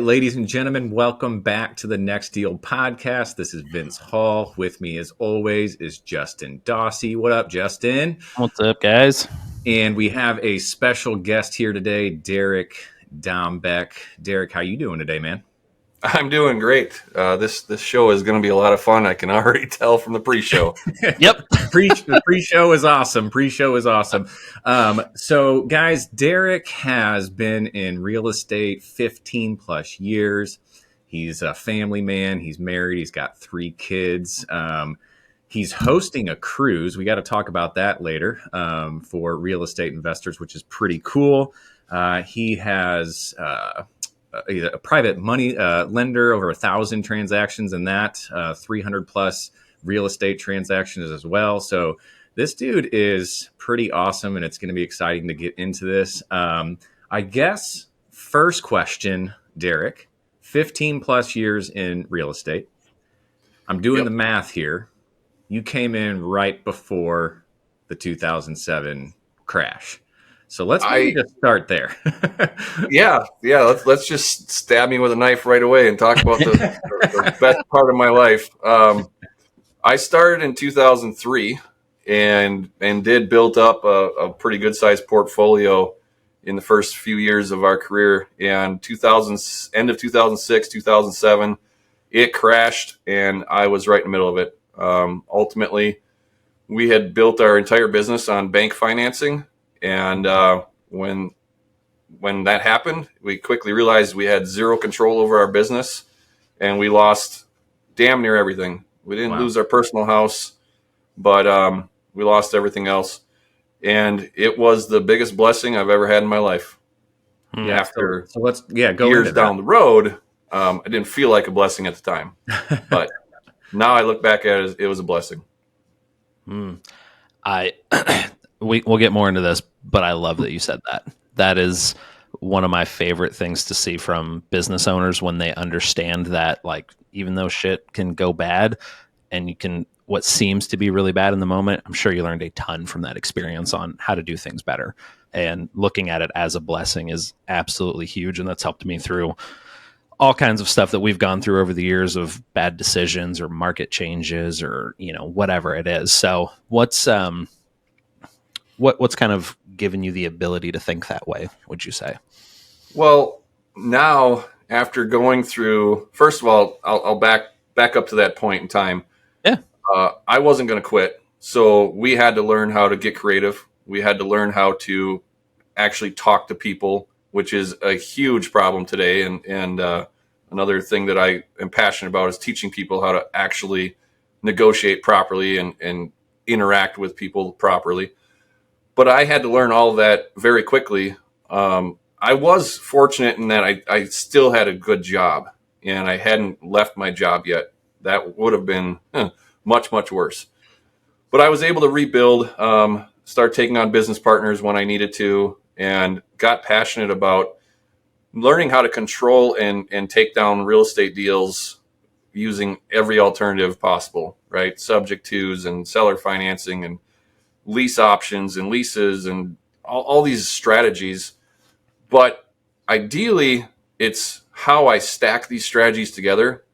right, ladies and gentlemen, welcome back to the Next Deal podcast. This is Vince Hall. With me, as always, is Justin Dawsey. What up, Justin? What's up, guys? And we have a special guest here today, Derek Dombeck. Derek, how you doing today, man? I'm doing great. This show is going to be a lot of fun. I can already tell from the pre-show. Yep. The pre-show is awesome. Pre-show is awesome. So, guys, Derek has been in real estate 15 plus years. He's a family man. He's married. He's got 3 kids. He's hosting a cruise. We got to talk about that later for real estate investors, which is pretty cool. He has a private money lender, over 1,000 transactions in that, 300 plus real estate transactions as well. So this dude is pretty awesome, and it's going to be exciting to get into this. I guess first question, Derek, 15 plus years in real estate. I'm doing the math here. You came in right before the 2007 crash. So let's just start there. Yeah. Let's just stab me with a knife right away and talk about the best part of my life. I started in 2003 and did build up a pretty good sized portfolio in the first few years of our career. And end of 2006, 2007, it crashed, and I was right in the middle of it. Ultimately, we had built our entire business on bank financing. And when that happened, we quickly realized we had zero control over our business, and we lost damn near everything. We didn't lose our personal house, but we lost everything else. And it was the biggest blessing I've ever had in my life. After so let's go years down the road, I didn't feel like a blessing at the time, but now I look back at it, it was a blessing. We'll get more into this, but I love that you said that. That is one of my favorite things to see from business owners when they understand that, like, even though shit can go bad and what seems to be really bad in the moment, I'm sure you learned a ton from that experience on how to do things better. And looking at it as a blessing is absolutely huge. And that's helped me through all kinds of stuff that we've gone through over the years of bad decisions or market changes or, whatever it is. So what's kind of given you the ability to think that way, would you say? Well, now after going through, first of all, I'll back up to that point in time. Yeah. I wasn't going to quit. So we had to learn how to get creative. We had to learn how to actually talk to people, which is a huge problem today. And another thing that I am passionate about is teaching people how to actually negotiate properly and interact with people properly. But I had to learn all of that very quickly. I was fortunate in that I still had a good job, and I hadn't left my job yet. That would have been much, much worse. But I was able to rebuild, start taking on business partners when I needed to, and got passionate about learning how to control and take down real estate deals using every alternative possible, right? Subject tos and seller financing and lease options and leases and all these strategies. But ideally, it's how I stack these strategies together.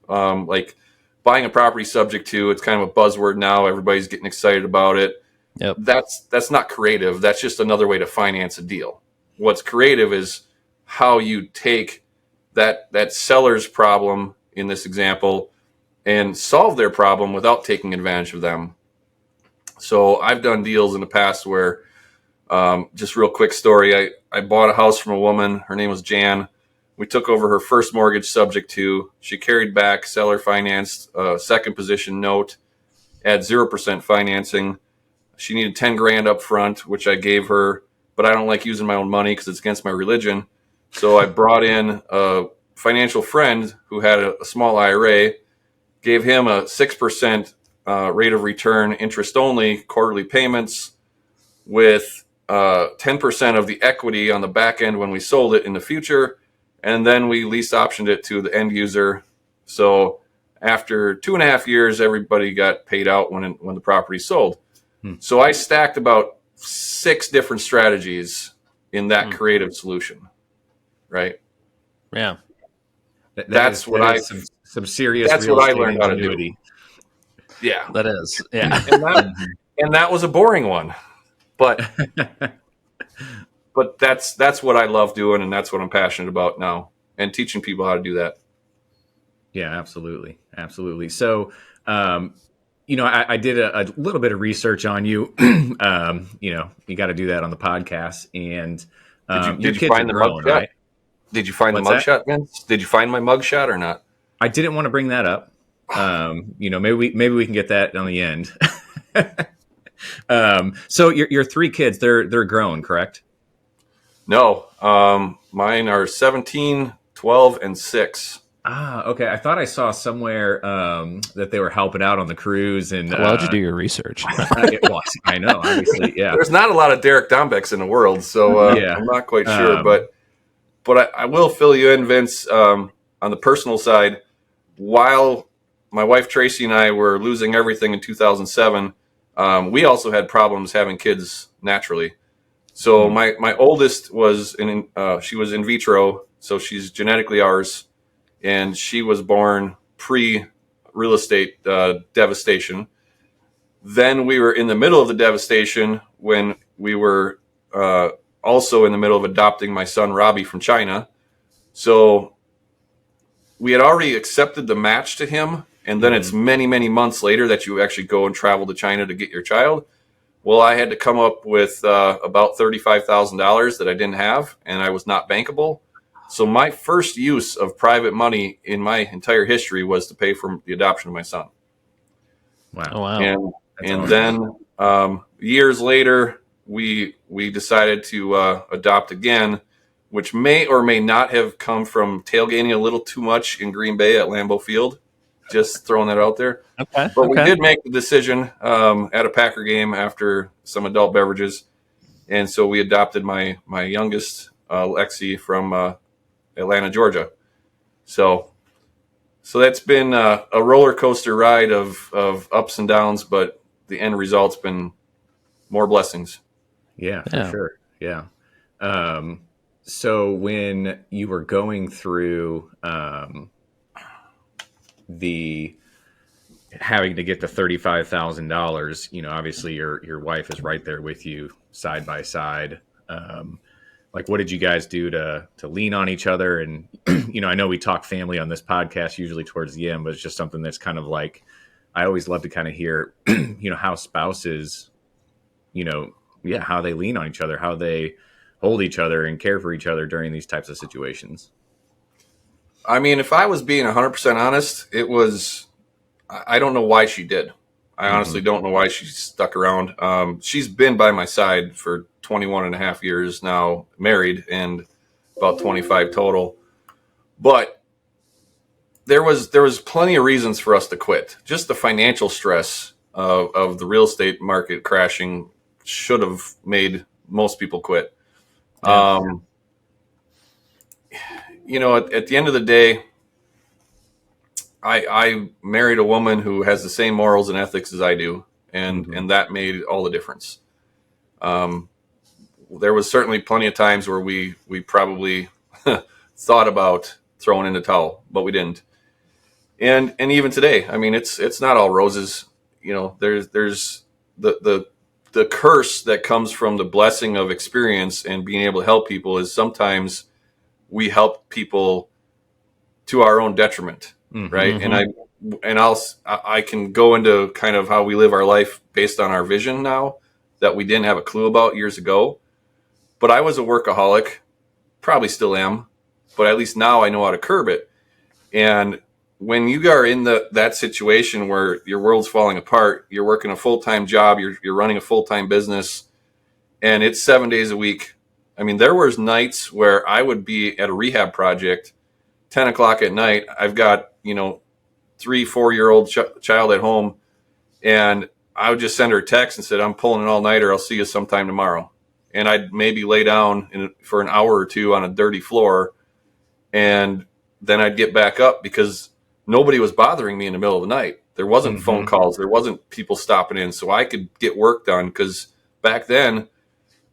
Like buying a property subject to, it's kind of a buzzword now. Everybody's getting excited about it. Yep. That's not creative. That's just another way to finance a deal. What's creative is how you take that seller's problem in this example and solve their problem without taking advantage of them. So I've done deals in the past where, just real quick story, I bought a house from a woman. Her name was Jan. We took over her first mortgage subject to. She carried back seller financed second position note at 0% financing. She needed 10 grand up front, which I gave her, but I don't like using my own money because it's against my religion. So I brought in a financial friend who had a small IRA, gave him a 6% rate of return, interest only, quarterly payments with 10% of the equity on the back end when we sold it in the future. And then we lease optioned it to the end user. So after 2.5 years, everybody got paid out when the property sold. So I stacked about 6 different strategies in that creative solution. Right. Yeah. That's what I some serious that's real what I estate learned how to do. ingenuity. Yeah. That is, yeah. And that was a boring one. But that's what I love doing, and that's what I'm passionate about now, and teaching people how to do that. Yeah, absolutely. Absolutely. So, I did a little bit of research on you. You got to do that on the podcast. And your Did you kids are find the grown, mugshot? right? Did you find What's the that? mugshot, Vince? Did you find my mugshot or not? I didn't want to bring that up. Maybe we can get that on the end. So your three kids, they're grown, correct? No. Mine are 17, 12, and 6. Ah, okay. I thought I saw somewhere that they were helping out on the cruise, and Why would you do your research? I know, obviously, yeah, There's not a lot of Derek Dombecks in the world, so yeah. I'm not quite sure. But I will fill you in, Vince, on the personal side. While my wife Tracy and I were losing everything in 2007, we also had problems having kids naturally. So my oldest was she was in vitro, so she's genetically ours, and she was born pre real estate devastation. Then we were in the middle of the devastation when we were also in the middle of adopting my son Robbie from China. So we had already accepted the match to him, and then it's many, many months later that you actually go and travel to China to get your child. Well, I had to come up with about $35,000 that I didn't have, and I was not bankable. So my first use of private money in my entire history was to pay for the adoption of my son. Wow. Oh, wow. And then years later, we decided to adopt again, which may or may not have come from tailgating a little too much in Green Bay at Lambeau Field. Just throwing that out there. Okay. But we did make the decision at a Packer game after some adult beverages. And so we adopted my youngest, Lexi, from Atlanta, Georgia. So that's been a roller coaster ride of ups and downs, but the end result's been more blessings. Yeah, for sure. Yeah. So when you were going through the having to get the $35,000, obviously your wife is right there with you side by side. Like, what did you guys do to lean on each other? And, I know we talk family on this podcast usually towards the end, but it's just something that's kind of like, I always love to kind of hear, how spouses, how they lean on each other, how they hold each other and care for each other during these types of situations. I mean, if I was being 100% honest, it was, I don't know why she did. I honestly don't know why she stuck around. She's been by my side for 21 and a half years now, married, and about 25 total. But there was plenty of reasons for us to quit. Just the financial stress of the real estate market crashing should have made most people quit. Yeah. At the end of the day, I married a woman who has the same morals and ethics as I do, and that made all the difference. There was certainly plenty of times where we probably thought about throwing in the towel, but we didn't. And even today, I mean, it's not all roses. There's the curse that comes from the blessing of experience and being able to help people is sometimes we help people to our own detriment, right? And I can go into kind of how we live our life based on our vision now that we didn't have a clue about years ago. But I was a workaholic, probably still am, but at least now I know how to curb it. And when you are in that situation where your world's falling apart, you're working a full-time job, you're running a full-time business, and it's 7 days a week. I mean, there was nights where I would be at a rehab project, 10 o'clock at night. I've got, 3-4-year-old child at home, and I would just send her a text and said, I'm pulling an all-nighter. I'll see you sometime tomorrow. And I'd maybe lay down for an hour or two on a dirty floor, and then I'd get back up because nobody was bothering me in the middle of the night. There wasn't phone calls. There wasn't people stopping in, so I could get work done because back then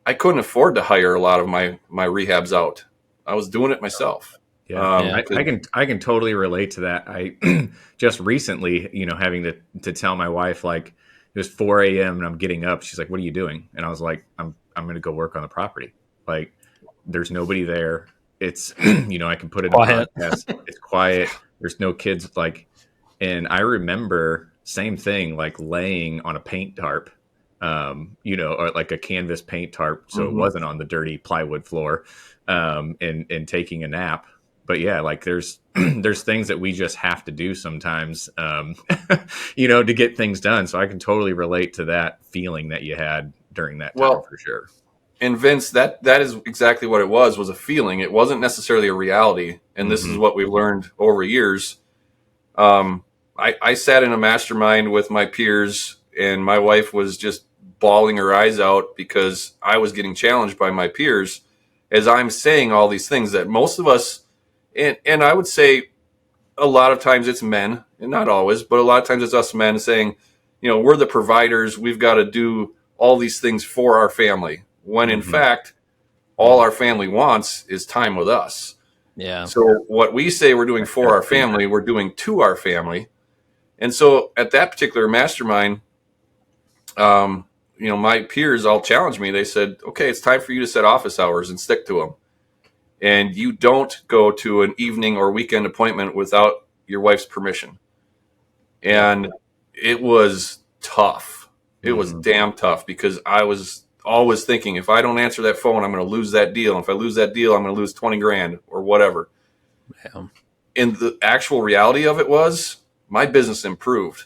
I couldn't afford to hire a lot of my rehabs out. I was doing it myself. Yeah, Yeah. I can totally relate to that. I just recently, having to tell my wife like it was 4 a.m. and I'm getting up. She's like, "What are you doing?" And I was like, "I'm going to go work on the property." Like, there's nobody there. It's I can put in a Quiet. podcast. It's quiet. There's no kids. Like, and I remember same thing like laying on a paint tarp, or like a canvas paint tarp, so it Mm-hmm. wasn't on the dirty plywood floor, and taking a nap. But yeah, like there's there's things that we just have to do sometimes, to get things done. So I can totally relate to that feeling that you had during that time Well, for sure. and Vince, that is exactly what it was a feeling. It wasn't necessarily a reality. And this is Hmm. what we've learned over years. I sat in a mastermind with my peers, and my wife was just bawling her eyes out because I was getting challenged by my peers as I'm saying all these things that most of us, and I would say a lot of times it's men, and not always, but a lot of times it's us men saying, we're the providers. We've got to do all these things for our family. When in Hmm. fact, all our family wants is time with us. Yeah. So what we say we're doing for our family, we're doing to our family. And so at that particular mastermind, my peers all challenged me. They said, okay, it's time for you to set office hours and stick to them. And you don't go to an evening or weekend appointment without your wife's permission. Yep. And it was tough. It was Hmm. damn tough because I was always thinking, if I don't answer that phone, I'm going to lose that deal. And if I lose that deal, I'm going to lose 20 grand or whatever. Yeah. And the actual reality of it was my business improved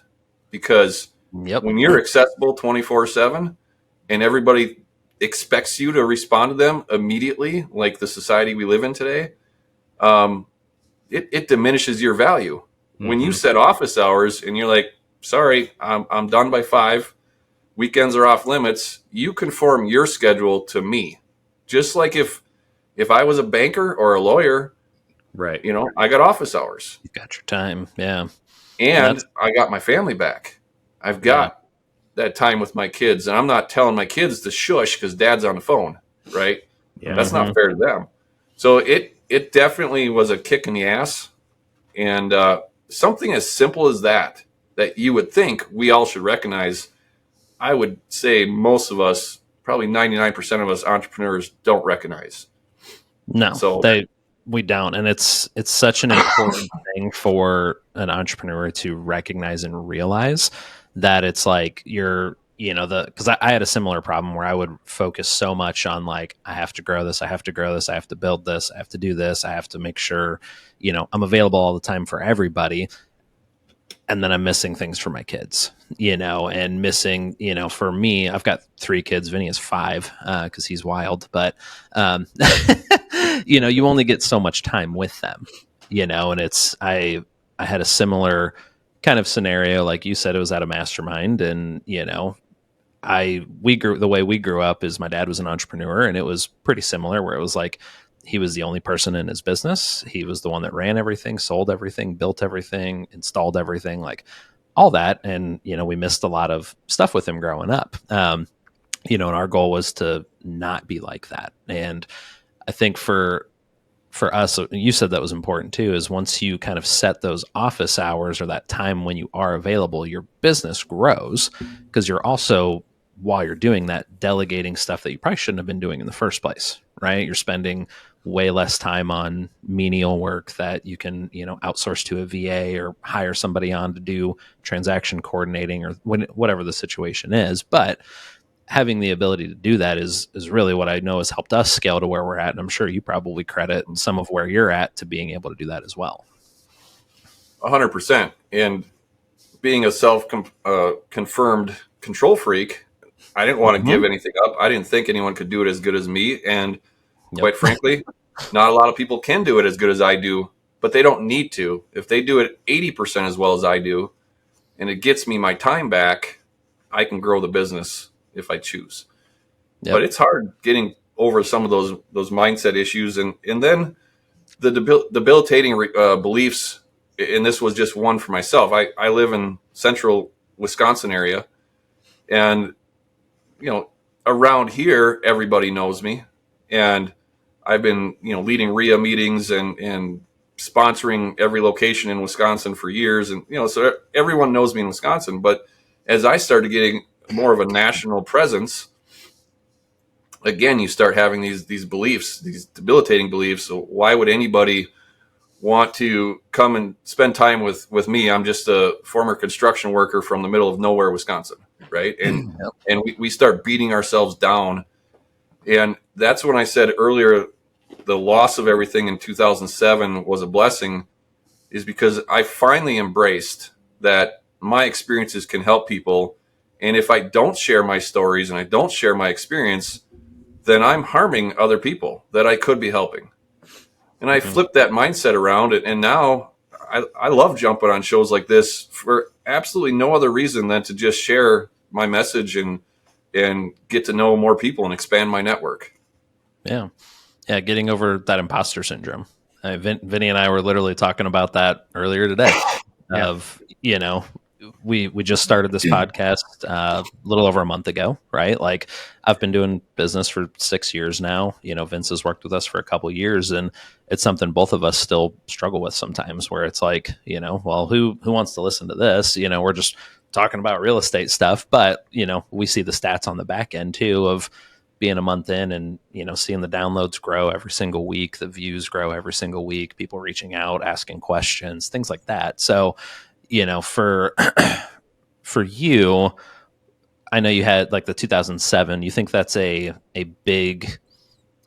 because Yep. when you're accessible 24/7 and everybody expects you to respond to them immediately, like the society we live in today, it diminishes your value. When you Hmm. set office hours and you're like, sorry, I'm done by 5, weekends are off limits, you conform your schedule to me. Just like if I was a banker or a lawyer, Right. I got office hours You got your time. Yeah. And and that's, I got my family back. I've yeah. got that time with my kids, and I'm not telling my kids to shush because dad's on the phone, right? Yeah. That's not Hmm. fair to them. So it definitely was a kick in the ass, and something as simple as that you would think we all should recognize. I would say most of us, probably 99% of us entrepreneurs, don't recognize. No, So we don't, and it's such an important thing for an entrepreneur to recognize and realize that it's like the because I had a similar problem where I would focus so much on like I have to grow this, I have to grow this, I have to build this, I have to do this, I have to make sure I'm available all the time for everybody, and then I'm missing things for my kids, and missing, for me, I've got 3 kids. Vinny is 5 because he's wild, but you only get so much time with them, and I had a similar kind of scenario, like you said, it was at a mastermind, and the way we grew up is my dad was an entrepreneur, and it was pretty similar where it was like he was the only person in his business. He was the one that ran everything, sold everything, built everything, installed everything, like all that. And, we missed a lot of stuff with him growing up. And our goal was to not be like that. And I think for us, you said that was important too, is once you kind of set those office hours or that time when you are available, your business grows because you're also, while you're doing that, delegating stuff that you probably shouldn't have been doing in the first place, right? You're spending way less time on menial work that you can, outsource to a VA or hire somebody on to do transaction coordinating or whatever the situation is. But having the ability to do that is really what I know has helped us scale to where we're at. And I'm sure you probably credit some of where you're at to being able to do that as well. 100%. And being a confirmed control freak, I didn't want to Mm-hmm. give anything up. I didn't think anyone could do it as good as me. And Yep. quite frankly, not a lot of people can do it as good as I do, but they don't need to. If they do it 80% as well as I do, and it gets me my time back, I can grow the business if I choose. But Yep. it's hard getting over some of those mindset issues. And then the debilitating beliefs, and this was just one for myself. I live in central Wisconsin area, and around here everybody knows me, and I've been leading RIA meetings and sponsoring every location in Wisconsin for years. And, so everyone knows me in Wisconsin. But as I started getting more of a national presence, again, you start having these beliefs, these debilitating beliefs. So why would anybody want to come and spend time with me? I'm just a former construction worker from the middle of nowhere, Wisconsin. Right. And we start beating ourselves down. And that's when I said earlier, the loss of everything in 2007 was a blessing, is because I finally embraced that my experiences can help people. And if I don't share my stories and I don't share my experience, then I'm harming other people that I could be helping. And I flipped that mindset around, and now I love jumping on shows like this for absolutely no other reason than to just share my message and get to know more people and expand my network. Yeah. Yeah. Getting over that imposter syndrome. Vinny and I were literally talking about that earlier today of, we just started this podcast a little over a month ago, right? Like, I've been doing business for 6 years now. Vince has worked with us for a couple of years, and it's something both of us still struggle with sometimes, where it's like, well, who wants to listen to this? We're just talking about real estate stuff, but we see the stats on the back end too of being a month in and, seeing the downloads grow every single week, the views grow every single week, people reaching out, asking questions, things like that. So, for you, I know you had like the 2007, you think that's a big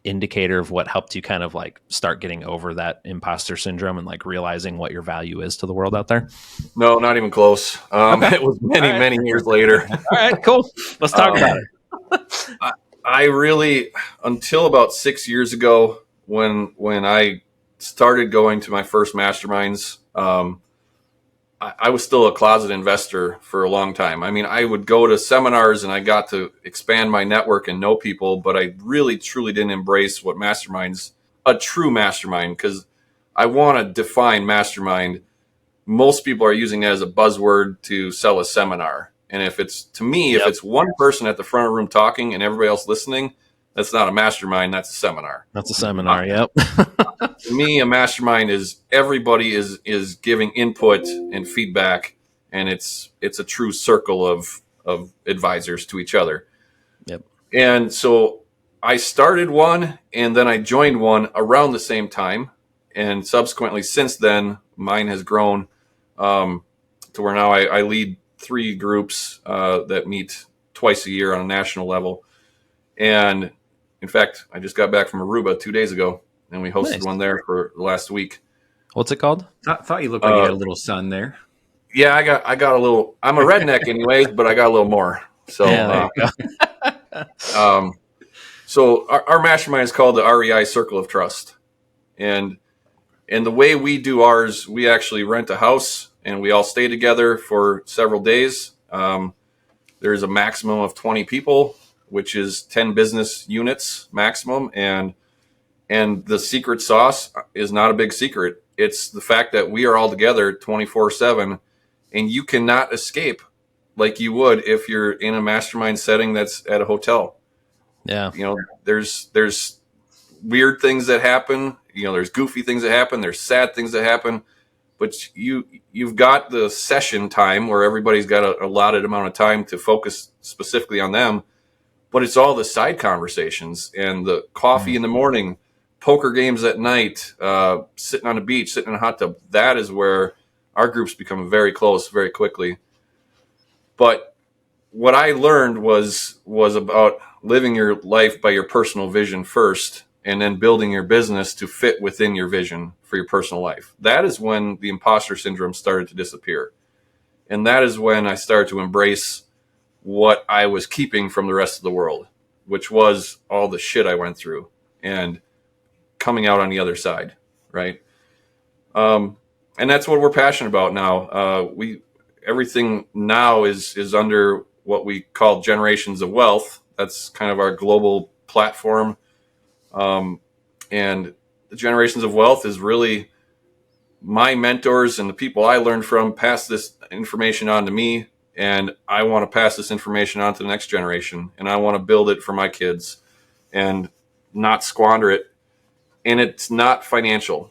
indicator of what helped you kind of like start getting over that imposter syndrome and like realizing what your value is to the world out there? No, not even close. Okay. It was many years later. All right, cool. Let's talk about it. I really, until about 6 years ago, when I started going to my first masterminds, I was still a closet investor for a long time. I mean, I would go to seminars and I got to expand my network and know people, but I really, truly didn't embrace what a true mastermind, because I want to define mastermind. Most people are using that as a buzzword to sell a seminar. And if it's one person at the front of the room talking and everybody else listening, that's not a mastermind. That's a seminar. That's a seminar. Yep. To me, a mastermind is everybody is giving input and feedback, and it's a true circle of advisors to each other. Yep. And so I started one, and then I joined one around the same time, and subsequently since then, mine has grown to where now I lead 3 groups that meet twice a year on a national level. And in fact, I just got back from Aruba 2 days ago, and we hosted one there for the last week. What's it called? Thought you looked like you had a little sun there. Yeah, I got a little. I'm a redneck anyways, but I got a little more. So, there you go. So our mastermind is called the REI Circle of Trust, and the way we do ours, we actually rent a house and we all stay together for several days. There's a maximum of 20 people, which is 10 business units maximum. And the secret sauce is not a big secret. It's the fact that we are all together 24/7, and you cannot escape like you would if you're in a mastermind setting that's at a hotel. Yeah. There's weird things that happen. There's goofy things that happen. There's sad things that happen. But you've got the session time where everybody's got a allotted amount of time to focus specifically on them. But it's all the side conversations and the coffee in the morning, poker games at night, sitting on the beach, sitting in a hot tub. That is where our groups become very close very quickly. But what I learned was about living your life by your personal vision first, and then building your business to fit within your vision for your personal life. That is when the imposter syndrome started to disappear. And that is when I started to embrace what I was keeping from the rest of the world, which was all the shit I went through and coming out on the other side, right? And that's what we're passionate about now. Everything now is under what we call Generations of Wealth. That's kind of our global platform. And the Generations of Wealth is really my mentors and the people I learned from pass this information on to me, and I want to pass this information on to the next generation, and I want to build it for my kids and not squander it. And it's not financial.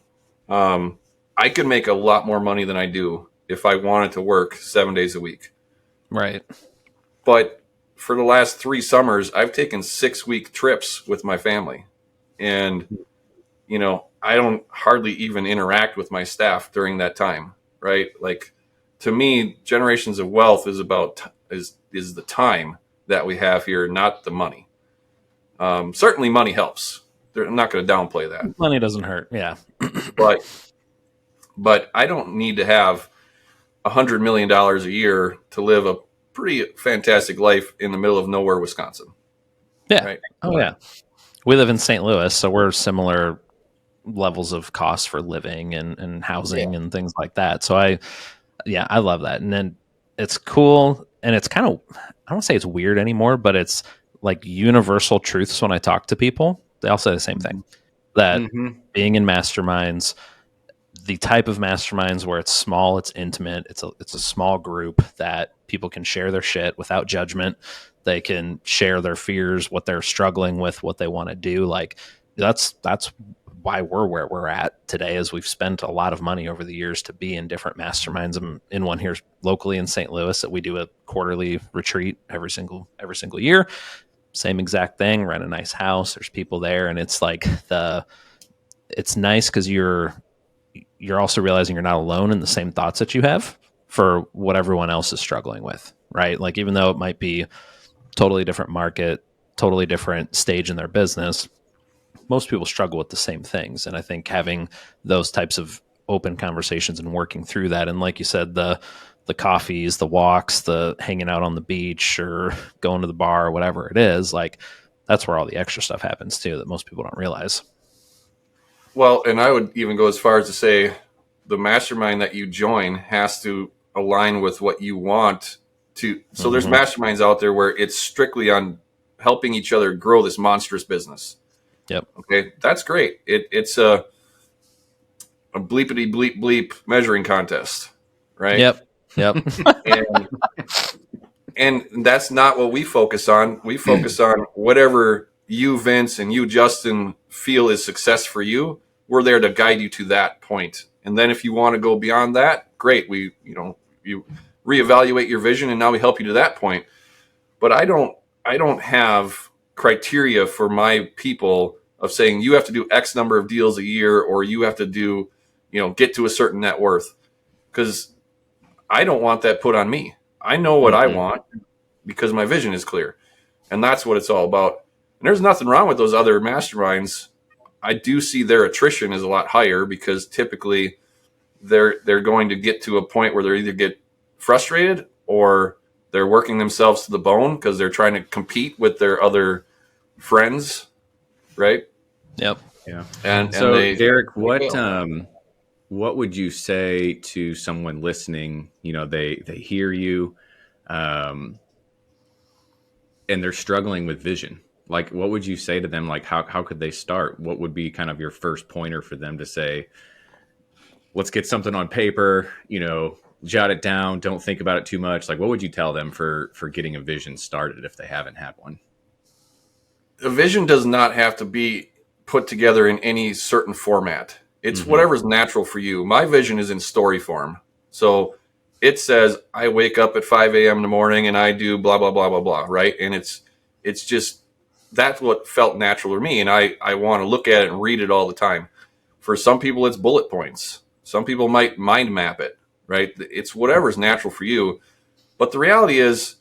I could make a lot more money than I do if I wanted to work 7 days a week. Right. But for the last 3 summers, I've taken 6-week trips with my family. And, I don't hardly even interact with my staff during that time, right? Like, to me, generations of wealth is the time that we have here, not the money. Certainly money helps. I'm not going to downplay that. Money doesn't hurt. Yeah. But I don't need to have $100 million a year to live a pretty fantastic life in the middle of nowhere, Wisconsin. Yeah. Right? Oh, yeah. We live in St. Louis, so we're similar levels of costs for living and housing and things like that. So I love that. And then it's cool. And it's kind of, I don't say it's weird anymore, but it's like universal truths when I talk to people. They all say the same thing, that being in masterminds, the type of masterminds where it's small, it's intimate, it's a small group that people can share their shit without judgment. They can share their fears, what they're struggling with, what they want to do. Like that's why we're where we're at today, is we've spent a lot of money over the years to be in different masterminds. I'm in one here locally in St. Louis that we do a quarterly retreat every single year. Same exact thing, rent a nice house. There's people there. And it's like it's nice because you're also realizing you're not alone in the same thoughts that you have for what everyone else is struggling with, right? Like, even though it might be totally different market, totally different stage in their business, most people struggle with the same things. And I think having those types of open conversations and working through that, and like you said, the coffees, the walks, the hanging out on the beach or going to the bar or whatever it is, like that's where all the extra stuff happens too, that most people don't realize. Well, and I would even go as far as to say the mastermind that you join has to align with what you want to. So there's masterminds out there where it's strictly on helping each other grow this monstrous business. Yep. Okay. That's great. It's a bleepity bleep bleep measuring contest, right? Yep. And that's not what we focus on. We focus on whatever you, Vince, and you, Justin, feel is success for you. We're there to guide you to that point. And then if you want to go beyond that, great. You reevaluate your vision, and now we help you to that point. But I don't have criteria for my people of saying you have to do X number of deals a year, or you have to do, get to a certain net worth, because I don't want that put on me. I know what I want because my vision is clear, and that's what it's all about. And there's nothing wrong with those other masterminds. I do see their attrition is a lot higher because typically they're going to get to a point where they either get frustrated or they're working themselves to the bone because they're trying to compete with their other friends, right? Yep. Yeah. And so, Derek, what would you say to someone listening? They hear you, and they're struggling with vision. Like, what would you say to them? Like, how could they start? What would be kind of your first pointer for them to say, let's get something on paper, jot it down. Don't think about it too much. Like, what would you tell them for getting a vision started if they haven't had one? A vision does not have to be put together in any certain format. It's whatever's natural for you. My vision is in story form. So it says, I wake up at 5 a.m. in the morning and I do blah, blah, blah, blah, blah. Right. And it's just, that's what felt natural to me. And I want to look at it and read it all the time. For some people, it's bullet points. Some people might mind map it, right? It's whatever's natural for you. But the reality is,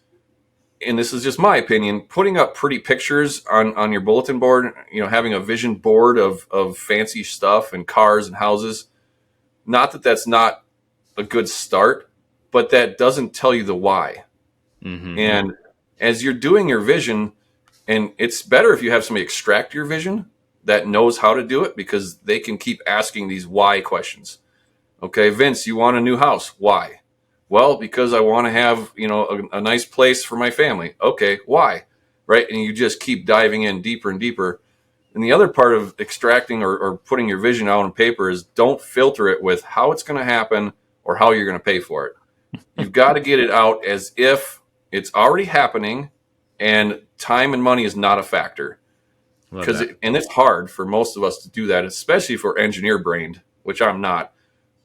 and this is just my opinion, putting up pretty pictures on your bulletin board, having a vision board of fancy stuff and cars and houses, not that that's not a good start, but that doesn't tell you the why. And as you're doing your vision, and it's better if you have somebody extract your vision that knows how to do it, because they can keep asking these why questions. Okay, Vince, you want a new house. Why? Well, because I want to have, a nice place for my family. Okay, why? Right? And you just keep diving in deeper and deeper. And the other part of extracting or putting your vision out on paper is don't filter it with how it's going to happen or how you're going to pay for it. You've got to get it out as if it's already happening and time and money is not a factor. And it's hard for most of us to do that, especially if we're engineer brained, which I'm not.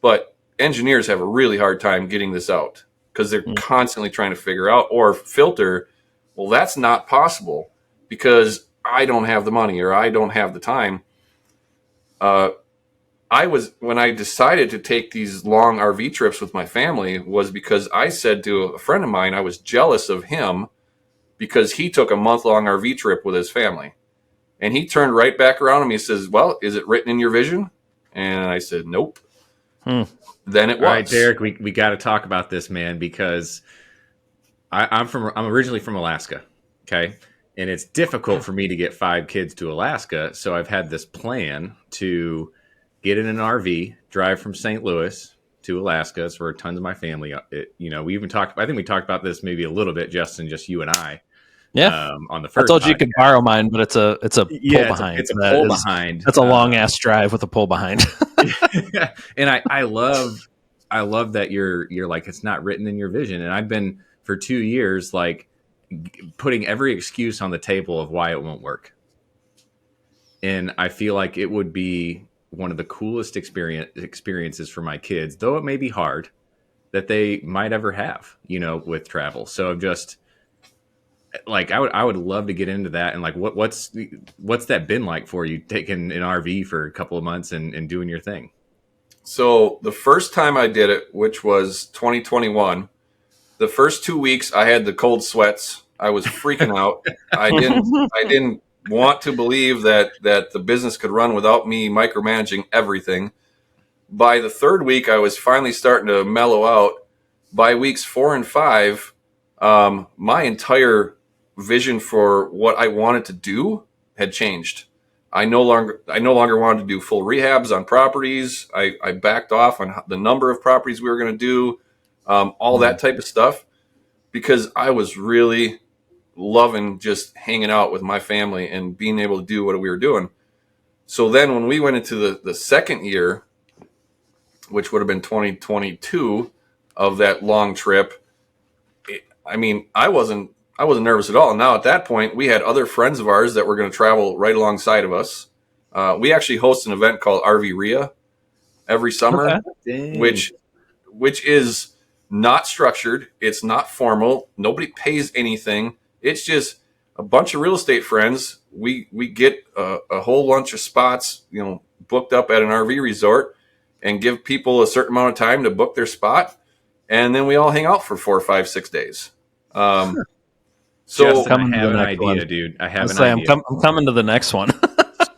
But engineers have a really hard time getting this out because they're constantly trying to figure out or filter, well, that's not possible because I don't have the money or I don't have the time. When I decided to take these long RV trips with my family was because I said to a friend of mine, I was jealous of him because he took a month-long RV trip with his family. And he turned right back around to me and says, well, is it written in your vision? And I said, nope. Then it was. All right, Derek, we got to talk about this, man, because I'm originally from Alaska. Okay. And it's difficult for me to get 5 kids to Alaska. So I've had this plan to get in an RV, drive from St. Louis to Alaska. It's where tons of my family, we even talked, I think we talked about this maybe a little bit, Justin, just you and I. Yeah. On the I first told you podcast. you could borrow mine, but it's a pull behind. It's a pull behind. That's a long ass drive with a pull behind. And I love that you're like, it's not written in your vision. And I've been for 2 years, like putting every excuse on the table of why it won't work. And I feel like it would be one of the coolest experiences for my kids, though it may be hard, that they might ever have, with travel. So I'm just like, I would love to get into that. And like, what's that been like for you, taking an RV for a couple of months and doing your thing? So the first time I did it, which was 2021, the first 2 weeks I had the cold sweats. I was freaking out. I didn't want to believe that the business could run without me micromanaging everything. By the third week, I was finally starting to mellow out. By weeks 4 and 5, my entire vision for what I wanted to do had changed. I no longer wanted to do full rehabs on properties. I backed off on the number of properties we were going to do, all that type of stuff, because I was really loving just hanging out with my family and being able to do what we were doing. So then when we went into the second year, which would have been 2022 of that long trip, I wasn't nervous at all. Now at that point, we had other friends of ours that were going to travel right alongside of us. We actually host an event called RV RIA every summer, which is not structured. It's not formal. Nobody pays anything. It's just a bunch of real estate friends. We get a whole bunch of spots, booked up at an RV resort, and give people a certain amount of time to book their spot, and then we all hang out for 4, 5, 6 days. So Justin, I have an idea, dude. I have an idea. I'm coming to the next one.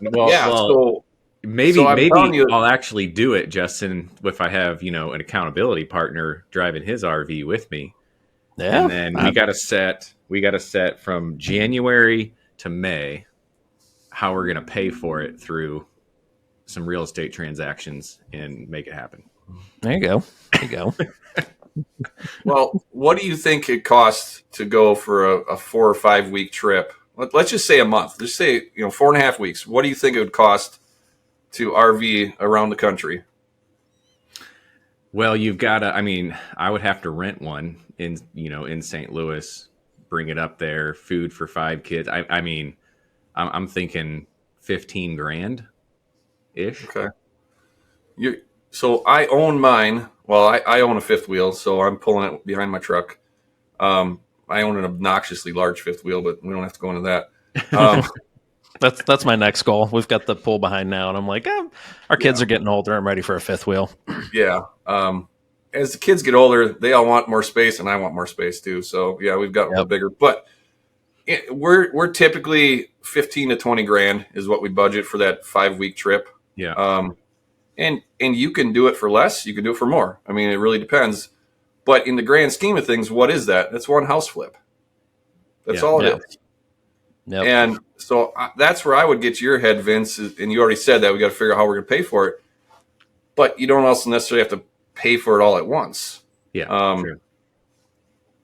Well, maybe I'll actually do it, Justin, if I have, an accountability partner driving his RV with me. Yeah. And then we got to set from January to May how we're going to pay for it through some real estate transactions and make it happen. There you go. Well, what do you think it costs to go for a 4 or 5 week trip? Let's just say a month. Just say 4.5 weeks. What do you think it would cost to RV around the country? Well, you've got to. I would have to rent one in St. Louis, bring it up there, food for 5 kids. I'm thinking 15 grand ish. Okay. So I own mine. Well, I own a fifth wheel, so I'm pulling it behind my truck. I own an obnoxiously large fifth wheel, but we don't have to go into that. That's my next goal. We've got the pull behind now, and I'm like, our kids are getting older. I'm ready for a fifth wheel. Yeah. As the kids get older, they all want more space, and I want more space too. So yeah, we've got a little bigger, but we're typically 15 to 20 grand is what we budget for that 5 week trip. Yeah. And you can do it for less. You can do it for more. It really depends. But in the grand scheme of things, what is that? That's one house flip. That's all it is. Yep. And so that's where I would get your head, Vince. And you already said that we got to figure out how we're going to pay for it. But you don't also necessarily have to pay for it all at once. Yeah. True.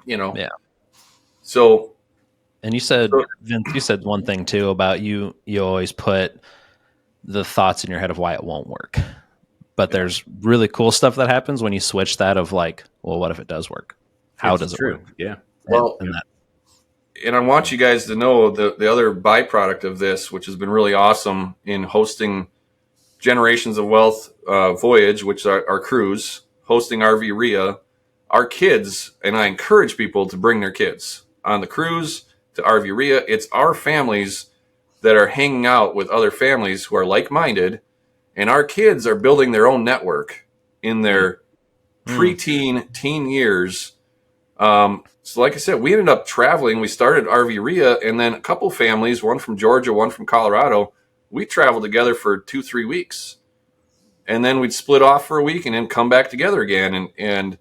Yeah. So. And you said, Vince, you said one thing too about you always put the thoughts in your head of why it won't work. But there's really cool stuff that happens when you switch that of like, well, what if it does work? How does it work? Yeah. Well, and I want you guys to know the other byproduct of this, which has been really awesome in hosting Generations of Wealth voyage, which are our cruise, hosting RV RIA, our kids, and I encourage people to bring their kids on the cruise to RV RIA. It's our families that are hanging out with other families who are like-minded, and our kids are building their own network in their preteen, teen years. So like I said, we ended up traveling. We started RV RIA, and then a couple families, one from Georgia, one from Colorado, we traveled together for 2-3 weeks. And then we'd split off for a week and then come back together again. And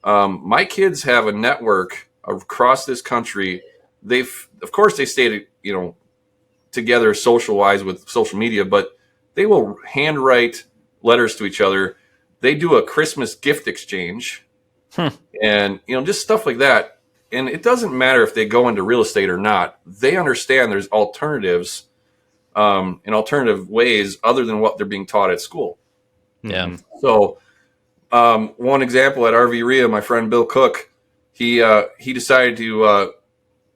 my kids have a network across this country. Of course, they stayed, together social-wise with social media, but they will handwrite letters to each other. They do a Christmas gift exchange. And, just stuff like that. And it doesn't matter if they go into real estate or not. They understand there's alternatives and alternative ways other than what they're being taught at school. Yeah. So one example at RV RIA, my friend Bill Cook, he decided to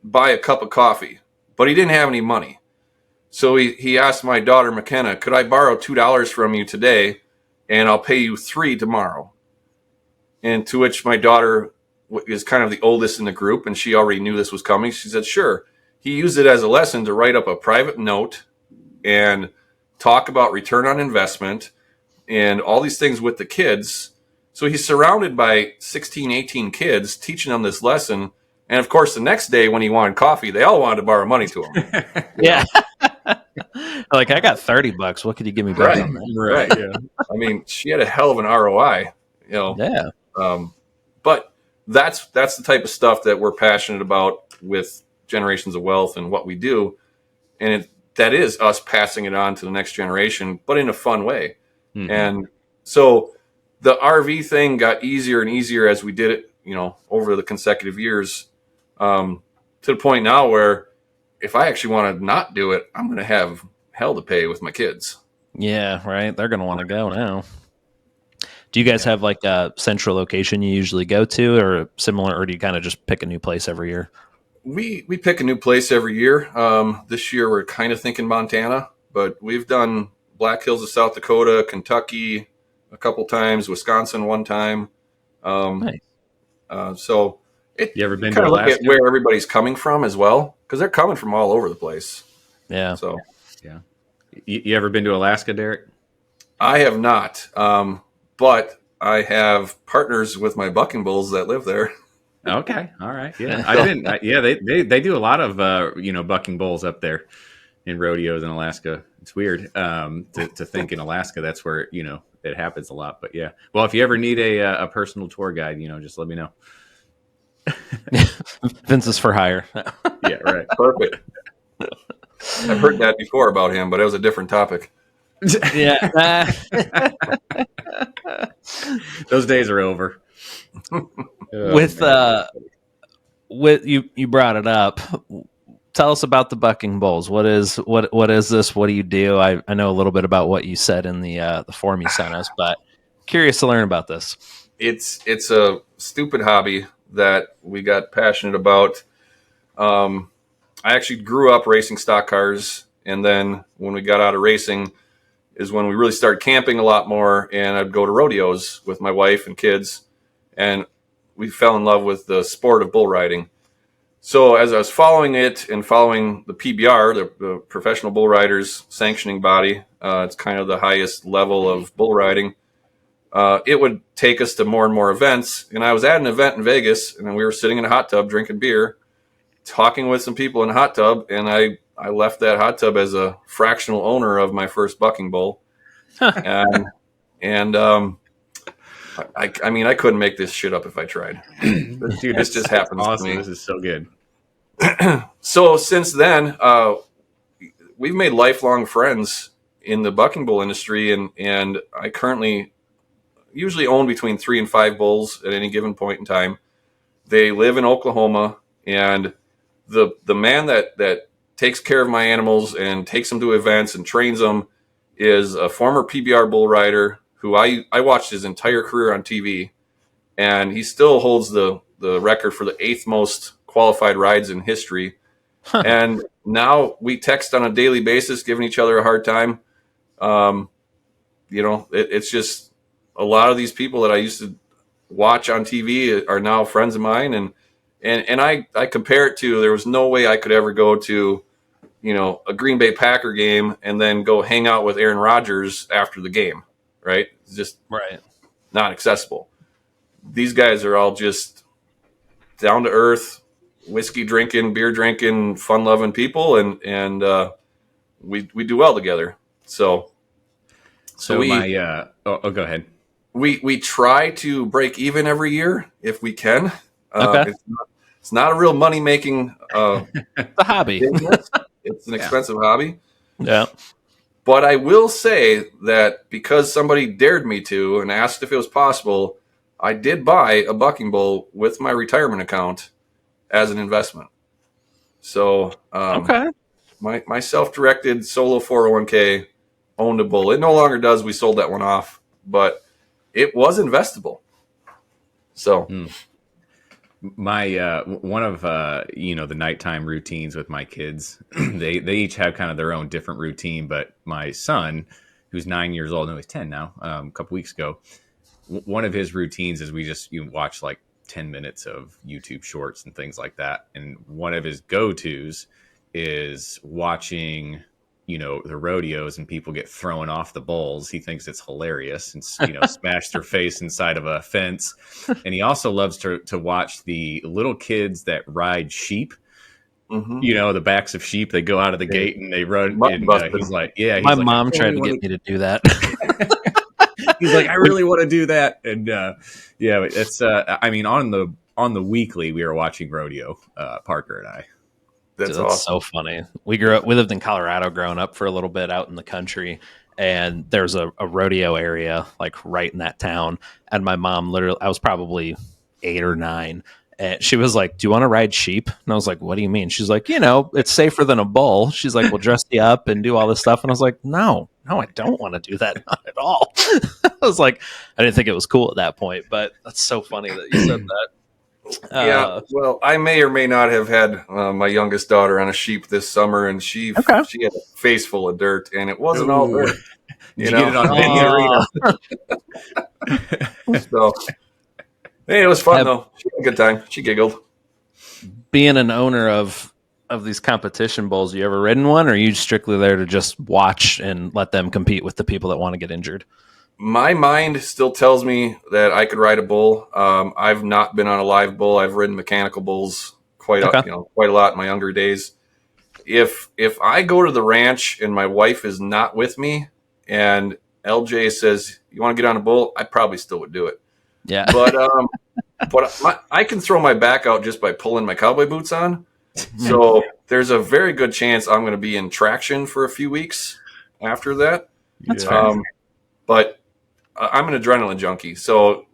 buy a cup of coffee, but he didn't have any money. So he asked my daughter, McKenna, could I borrow $2 from you today and I'll pay you $3 tomorrow? And to which my daughter is kind of the oldest in the group, and she already knew this was coming. She said, sure. He used it as a lesson to write up a private note and talk about return on investment and all these things with the kids. So he's surrounded by 16, 18 kids teaching them this lesson. And of course, the next day when he wanted coffee, they all wanted to borrow money to him. Yeah. Like, I got $30. What could you give me back on that? Right. Yeah. I mean, she had a hell of an ROI, Yeah. But that's the type of stuff that we're passionate about with Generations of Wealth and what we do. And that is us passing it on to the next generation, but in a fun way. Mm-hmm. And so the RV thing got easier and easier as we did it, over the consecutive years, to the point now where if I actually want to not do it, I'm going to have hell to pay with my kids. Yeah, right. They're going to want to go now. Do you guys have like a central location you usually go to or similar, or do you kind of just pick a new place every year? We pick a new place every year. This year we're kind of thinking Montana, but we've done Black Hills of South Dakota, Kentucky a couple times, Wisconsin one time. Nice. So you ever been to Alaska? Look at where everybody's coming from as well, because they're coming from all over the place. Yeah. So yeah. You ever been to Alaska, Derek? I have not. But I have partners with my bucking bulls that live there. Okay, all right, yeah. I've been, they do a lot of bucking bulls up there in rodeos in Alaska. It's weird to think in Alaska that's where it happens a lot. But yeah, well, if you ever need a personal tour guide, just let me know. Vince is for hire. Yeah, right. Perfect. I've heard that before about him, but it was a different topic. Yeah. Those days are over. With you brought it up. Tell us about the bucking bulls. What is this? What do you do? I know a little bit about what you said in the form you sent us, but curious to learn about this. It's a stupid hobby that we got passionate about. I actually grew up racing stock cars, and then when we got out of racing is when we really started camping a lot more, and I'd go to rodeos with my wife and kids, and we fell in love with the sport of bull riding. So as I was following it and following the PBR, the Professional Bull Riders sanctioning body, it's kind of the highest level of bull riding, it would take us to more and more events. And I was at an event in Vegas, and we were sitting in a hot tub drinking beer, talking with some people in a hot tub, and I left that hot tub as a fractional owner of my first bucking bull. I mean, I couldn't make this shit up if I tried. Dude, this just happens awesome. To me. This is so good. So since then, we've made lifelong friends in the bucking bull industry, and I currently usually own between 3 and 5 bulls at any given point in time. They live in Oklahoma, and the man that takes care of my animals and takes them to events and trains them is a former PBR bull rider who I watched his entire career on TV, and he still holds the record for the 8th most qualified rides in history. Huh. And now we text on a daily basis, giving each other a hard time. it's just a lot of these people that I used to watch on TV are now friends of mine. And I compare it to, there was no way I could ever go to, a Green Bay Packer game and then go hang out with Aaron Rodgers after the game, right? It's just Right. not accessible. These guys are all just down to earth, whiskey drinking, beer drinking, fun loving people, and we do well together. So So we my go ahead. we try to break even every year if we can. Okay. It's not a real money making It's a hobby. business. It's an expensive hobby. Yeah. But I will say that because somebody dared me to and asked if it was possible, I did buy a bucking bull with my retirement account as an investment. So Okay. my self-directed solo 401k owned a bull. It no longer does. We sold that one off, but it was investable. So My one of the nighttime routines with my kids, they each have kind of their own different routine. But my son, who's 9 years old, no, he's 10 now. A couple weeks ago, one of his routines is we just watch like 10 minutes of YouTube shorts and things like that. And one of his go-tos is watching the rodeos and people get thrown off the bulls. He thinks it's hilarious and smash their face inside of a fence. And he also loves to watch the little kids that ride sheep. The backs of sheep. They go out of the gate and they run. And, he's like, yeah. My mom tried to get me to do that. He's like, I really want to do that. And it's on the weekly we are watching rodeo, Parker and I. That's Dude, awesome. So funny. We lived in Colorado growing up for a little bit out in the country, and there's a rodeo area like right in that town. And my mom literally, I was probably 8 or 9, and she was like, "Do you want to ride sheep?" And I was like, "What do you mean?" She's like, "It's safer than a bull." She's like, "We'll dress you up and do all this stuff." And I was like, No, I don't want to do that, not at all. I was like, I didn't think it was cool at that point, but that's so funny that you said that. Yeah, well, I may or may not have had my youngest daughter on a sheep this summer, and she had a face full of dirt, and it wasn't all dirt. Did you get it on video? So, hey, it was fun though. She had a good time. She giggled. Being an owner of these competition bulls, you ever ridden one, or are you strictly there to just watch and let them compete with the people that want to get injured? My mind still tells me that I could ride a bull. I've not been on a live bull. I've ridden mechanical bulls quite a lot in my younger days. If I go to the ranch and my wife is not with me, and LJ says, "You want to get on a bull?" I probably still would do it. Yeah, but I can throw my back out just by pulling my cowboy boots on. So there's a very good chance I'm going to be in traction for a few weeks after that. That's fair. But I'm an adrenaline junkie, so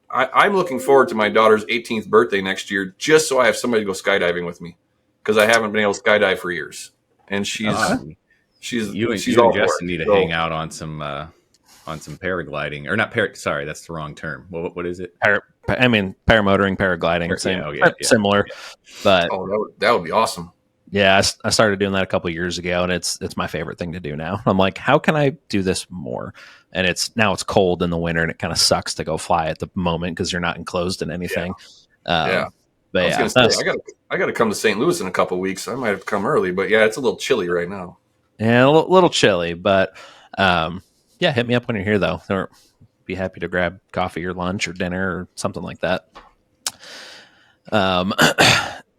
I'm looking forward to my daughter's 18th birthday next year, just so I have somebody to go skydiving with me, because I haven't been able to skydive for years. And she's all Justin need to hang out on some paragliding, or not sorry, that's the wrong term. What is it? Paramotoring, paragliding, similar. But that would be awesome. Yeah, I started doing that a couple of years ago, and it's my favorite thing to do now. I'm like, how can I do this more? And it's cold in the winter, and it kind of sucks to go fly at the moment because you're not enclosed in anything. But I got to come to St. Louis in a couple of weeks. I might have to come early, but it's a little chilly right now. Yeah, a little chilly, but hit me up when you're here though. Or be happy to grab coffee or lunch or dinner or something like that.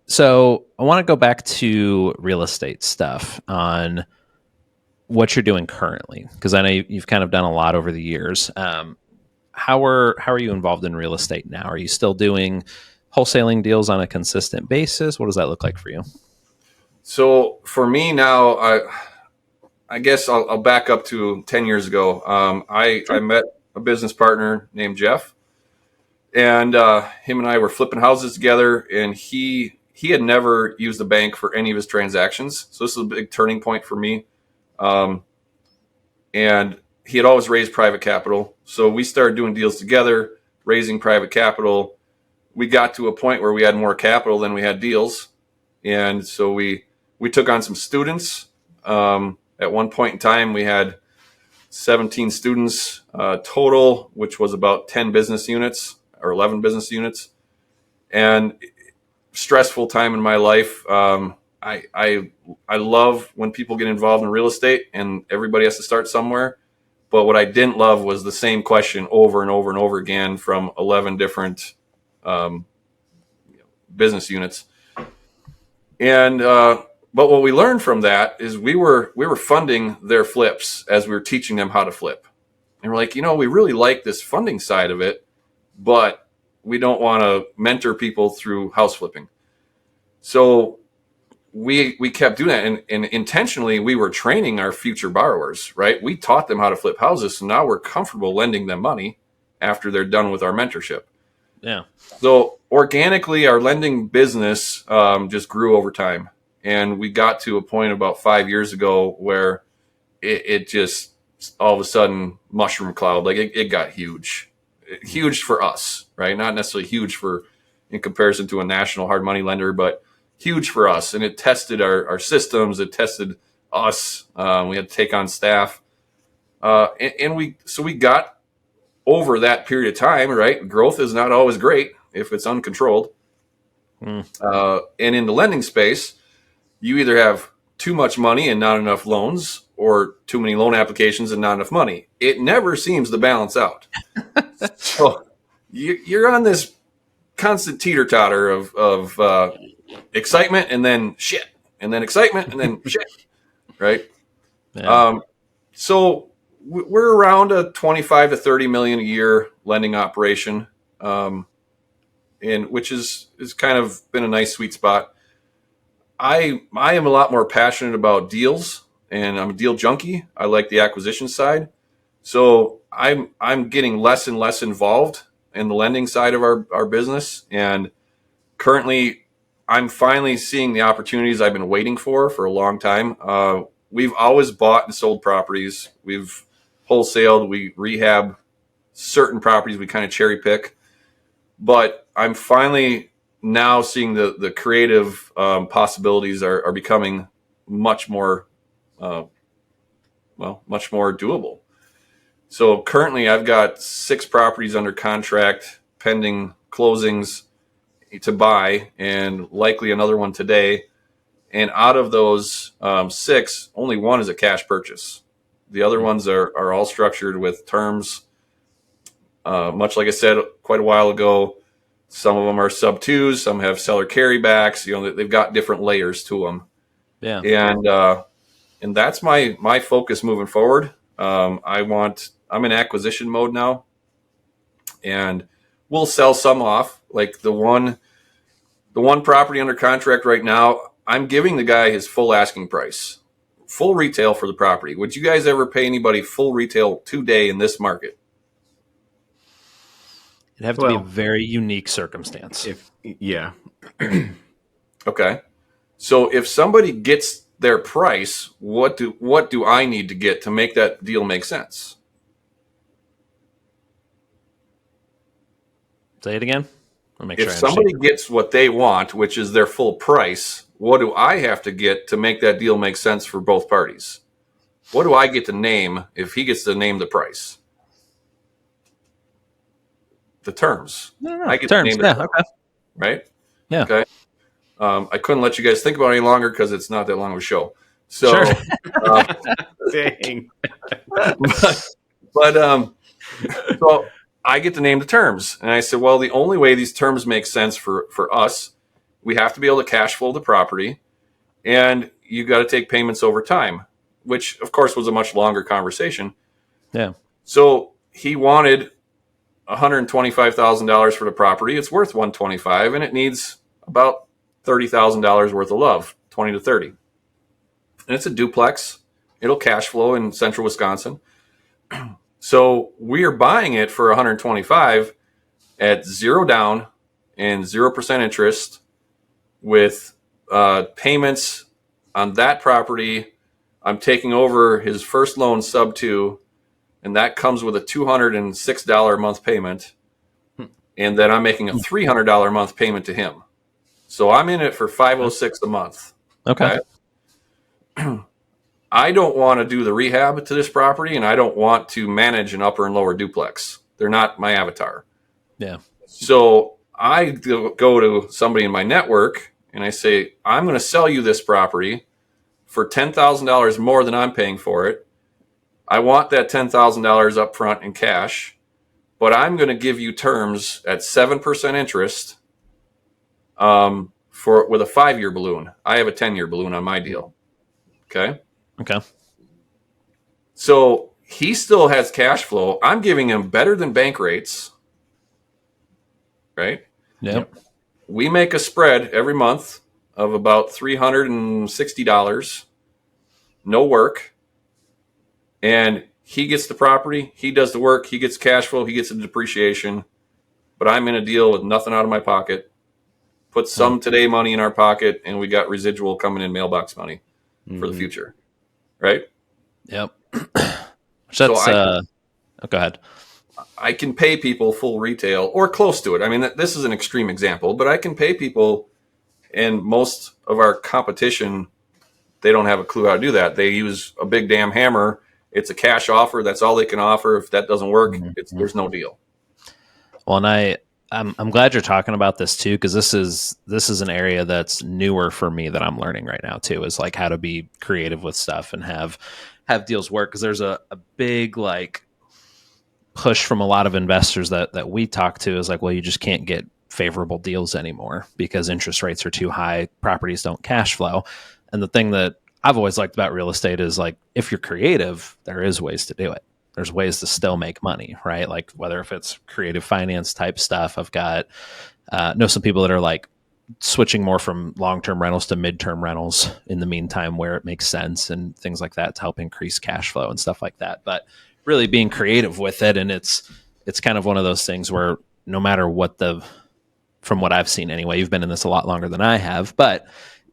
So I want to go back to real estate stuff on what you're doing currently, because I know you've kind of done a lot over the years. How are you involved in real estate now? Are you still doing wholesaling deals on a consistent basis? What does that look like for you? So for me now, I guess I'll back up to 10 years ago. I met a business partner named Jeff, and him and I were flipping houses together, and he had never used a bank for any of his transactions. So this is a big turning point for me. And he had always raised private capital. So we started doing deals together, raising private capital. We got to a point where we had more capital than we had deals. And so we took on some students. At one point in time, we had 17 students total, which was about 10 business units or 11 business units, and stressful time in my life. I love when people get involved in real estate, and everybody has to start somewhere. But what I didn't love was the same question over and over and over again from 11 different business units. And but what we learned from that is we were funding their flips as we were teaching them how to flip. And we're like, we really like this funding side of it, but we don't want to mentor people through house flipping. So we kept doing that, and intentionally we were training our future borrowers, right? We taught them how to flip houses, so now we're comfortable lending them money after they're done with our mentorship. Yeah. So organically, our lending business just grew over time, and we got to a point about 5 years ago where it just all of a sudden mushroom cloud, like it got huge for us, right? Not necessarily huge in comparison to a national hard money lender, but huge for us. And it tested our systems. It tested us. We had to take on staff. And we got over that period of time, right? Growth is not always great if it's uncontrolled. And in the lending space, you either have too much money and not enough loans, or too many loan applications and not enough money. It never seems to balance out. So you're on this constant teeter-totter of excitement and then shit, and then excitement and then shit, right? Yeah. So we're around a 25 to 30 million a year lending operation, and which is kind of been a nice sweet spot. I am a lot more passionate about deals, and I'm a deal junkie. I like the acquisition side. So I'm getting less and less involved in the lending side of our business. And currently I'm finally seeing the opportunities I've been waiting for a long time. We've always bought and sold properties. We've wholesaled, we rehab certain properties, we kind of cherry pick. But I'm finally now seeing the creative possibilities are becoming much more much more doable. So currently I've got 6 properties under contract pending closings to buy, and likely another one today. And out of those 6, only one is a cash purchase. The other ones are all structured with terms, much like I said quite a while ago. Some of them are sub 2s, some have seller carrybacks. They've got different layers to them. Yeah. And that's my focus moving forward. I'm in acquisition mode now, and we'll sell some off. Like the one property under contract right now, I'm giving the guy his full asking price, full retail for the property. Would you guys ever pay anybody full retail today in this market? It'd have to be a very unique circumstance. Yeah. Okay. So if somebody gets their price, what do I need to get to make that deal make sense? Say it again. If somebody gets what they want, which is their full price, what do I have to get to make that deal make sense for both parties? What do I get to name if he gets to name the price? The terms. I get terms. To name the terms, okay. Right? Yeah. Okay. I couldn't let you guys think about it any longer because it's not that long of a show. So, sure. Dang. but so I get to name the terms, and I said, well, the only way these terms make sense for us, we have to be able to cash flow the property, and you got to take payments over time, which of course was a much longer conversation. Yeah. So he wanted $125,000 for the property. It's worth $125,000, and it needs about $30,000 worth of love, 20 to 30. And it's a duplex. It'll cash flow in central Wisconsin. So we are buying it for $125,000 at 0 down and 0% interest, with payments on that property. I'm taking over his first loan sub 2, and that comes with a $206 a month payment. And then I'm making a $300 a month payment to him. So I'm in it for $506 a month. Okay. I don't want to do the rehab to this property, and I don't want to manage an upper and lower duplex. They're not my avatar. Yeah. So I go to somebody in my network and I say, I'm going to sell you this property for $10,000 more than I'm paying for it. I want that $10,000 up front in cash, but I'm going to give you terms at 7% interest with a 5-year balloon. I have a 10-year balloon on my deal. Okay. Okay. So he still has cash flow. I'm giving him better than bank rates. Right. Yep. We make a spread every month of about $360. No work. And he gets the property. He does the work. He gets cash flow. He gets the depreciation. But I'm in a deal with nothing out of my pocket. Put some today money in our pocket, and we got residual coming in mailbox money for the future. Right? Yep. So That's go ahead. I can pay people full retail or close to it. I mean, this is an extreme example, but I can pay people, and most of our competition, they don't have a clue how to do that. They use a big damn hammer. It's a cash offer. That's all they can offer. If that doesn't work, there's no deal. Well, and I'm glad you're talking about this too, because this is an area that's newer for me that I'm learning right now too, is like how to be creative with stuff and have deals work. Because there's a big like push from a lot of investors that we talk to is like, well, you just can't get favorable deals anymore because interest rates are too high, properties don't cash flow. And the thing that I've always liked about real estate is like, if you're creative, there is ways to do it. There's ways to still make money, right? Like whether if it's creative finance type stuff, I've got know some people that are like switching more from long-term rentals to mid-term rentals in the meantime where it makes sense and things like that to help increase cash flow and stuff like that. But really being creative with it, and it's kind of one of those things where no matter what from what I've seen anyway, you've been in this a lot longer than I have, but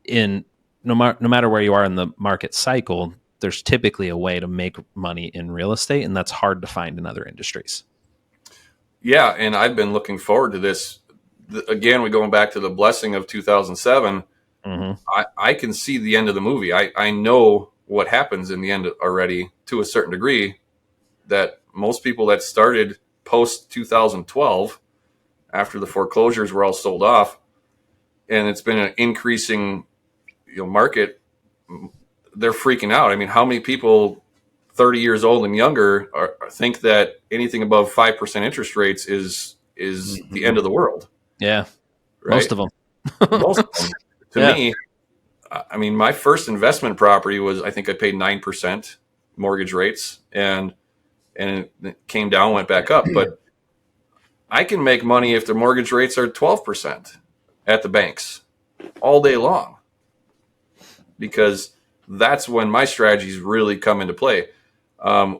no matter where you are in the market cycle, there's typically a way to make money in real estate, and that's hard to find in other industries. Yeah, and I've been looking forward to this. Again, we're going back to the blessing of 2007. I can see the end of the movie. I know what happens in the end already to a certain degree, that most people that started post 2012, after the foreclosures were all sold off, and it's been an increasing market, they're freaking out. I mean, how many people 30 years old and younger think that anything above 5% interest rates is the end of the world? Yeah. Right? Most of them. Most of them. To me, I mean, my first investment property was, I think I paid 9% mortgage rates, and it came down, went back up. But I can make money if the mortgage rates are 12% at the banks all day long, because that's when my strategies really come into play.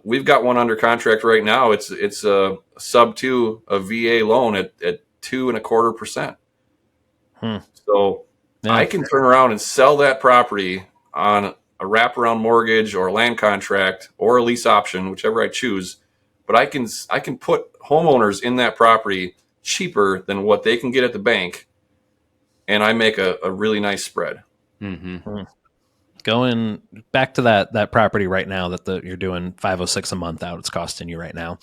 We've got one under contract right now. It's a sub 2, a VA loan at 2.25%. So I can turn around and sell that property on a wraparound mortgage or a land contract or a lease option, whichever I choose. But I can put homeowners in that property cheaper than what they can get at the bank, and I make a really nice spread. Going back to that property right now that you're doing $506 a month out, it's costing you right now.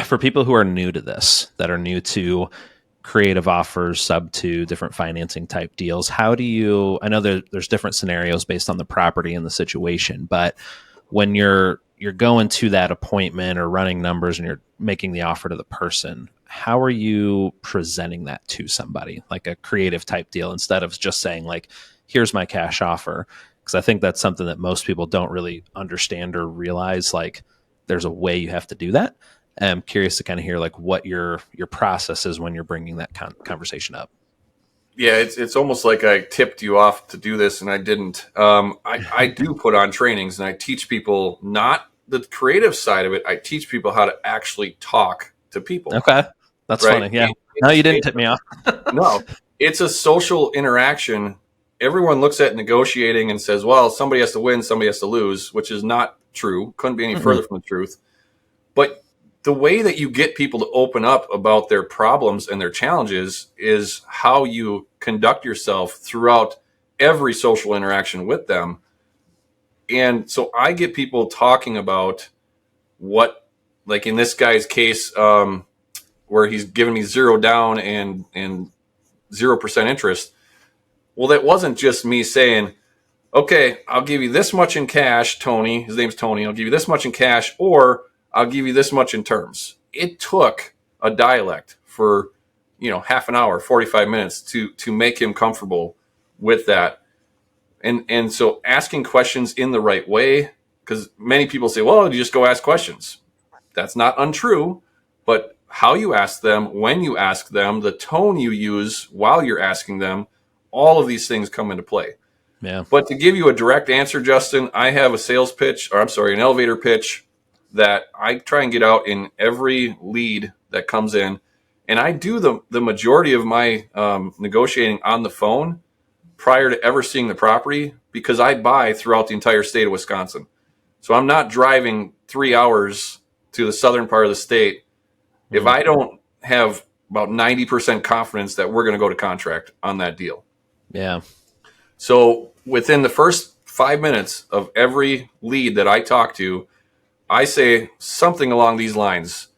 For people who are new to this, that are new to creative offers, sub to different financing type deals, how do you, I know there's different scenarios based on the property and the situation, but when you're going to that appointment or running numbers and you're making the offer to the person, how are you presenting that to somebody, like a creative type deal, instead of just saying like, here's my cash offer? Because I think that's something that most people don't really understand or realize, like there's a way you have to do that. I'm curious to kind of hear like what your process is when you're bringing that conversation up. Yeah, it's almost like I tipped you off to do this and I didn't. I do put on trainings and I teach people, not the creative side of it. I teach people how to actually talk to people. Okay. That's funny. Yeah. No, you didn't tip me off. No, it's a social interaction. Everyone looks at negotiating and says, well, somebody has to win, somebody has to lose, which is not true. Couldn't be any further from the truth. But the way that you get people to open up about their problems and their challenges is how you conduct yourself throughout every social interaction with them. And so I get people talking about what, like in this guy's case, where he's giving me zero down and 0% interest. Well, that wasn't just me saying, okay, I'll give you this much in cash, Tony. His name's Tony. I'll give you this much in cash, or I'll give you this much in terms. It took a dialect for, half an hour, 45 minutes to make him comfortable with that. And so asking questions in the right way, because many people say, well, you just go ask questions. That's not untrue, but how you ask them, when you ask them, the tone you use while you're asking them, all of these things come into play. Yeah. But to give you a direct answer, Justin, I have a sales pitch, an elevator pitch that I try and get out in every lead that comes in. And I do the majority of my negotiating on the phone prior to ever seeing the property, because I buy throughout the entire state of Wisconsin. So I'm not driving 3 hours to the southern part of the state if I don't have about 90% confidence that we're going to go to contract on that deal. Yeah. So within the first 5 minutes of every lead that I talk to, I say something along these lines.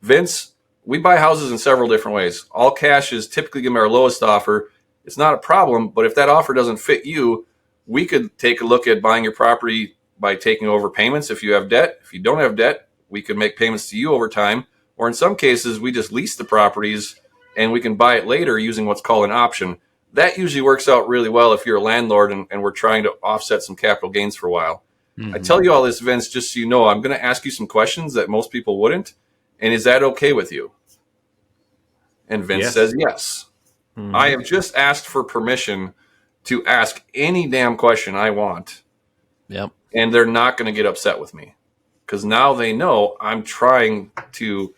Vince, we buy houses in several different ways. All cash is typically going to be our lowest offer. It's not a problem, but if that offer doesn't fit you, we could take a look at buying your property by taking over payments if you have debt. If you don't have debt, we can make payments to you over time. Or in some cases, we just lease the properties and we can buy it later using what's called an option. That usually works out really well if you're a landlord and we're trying to offset some capital gains for a while. I tell you all this, Vince, just so you know, I'm going to ask you some questions that most people wouldn't. And is that okay with you? And Vince says yes. I have just asked for permission to ask any damn question I want. Yep. And they're not going to get upset with me because now they know I'm trying to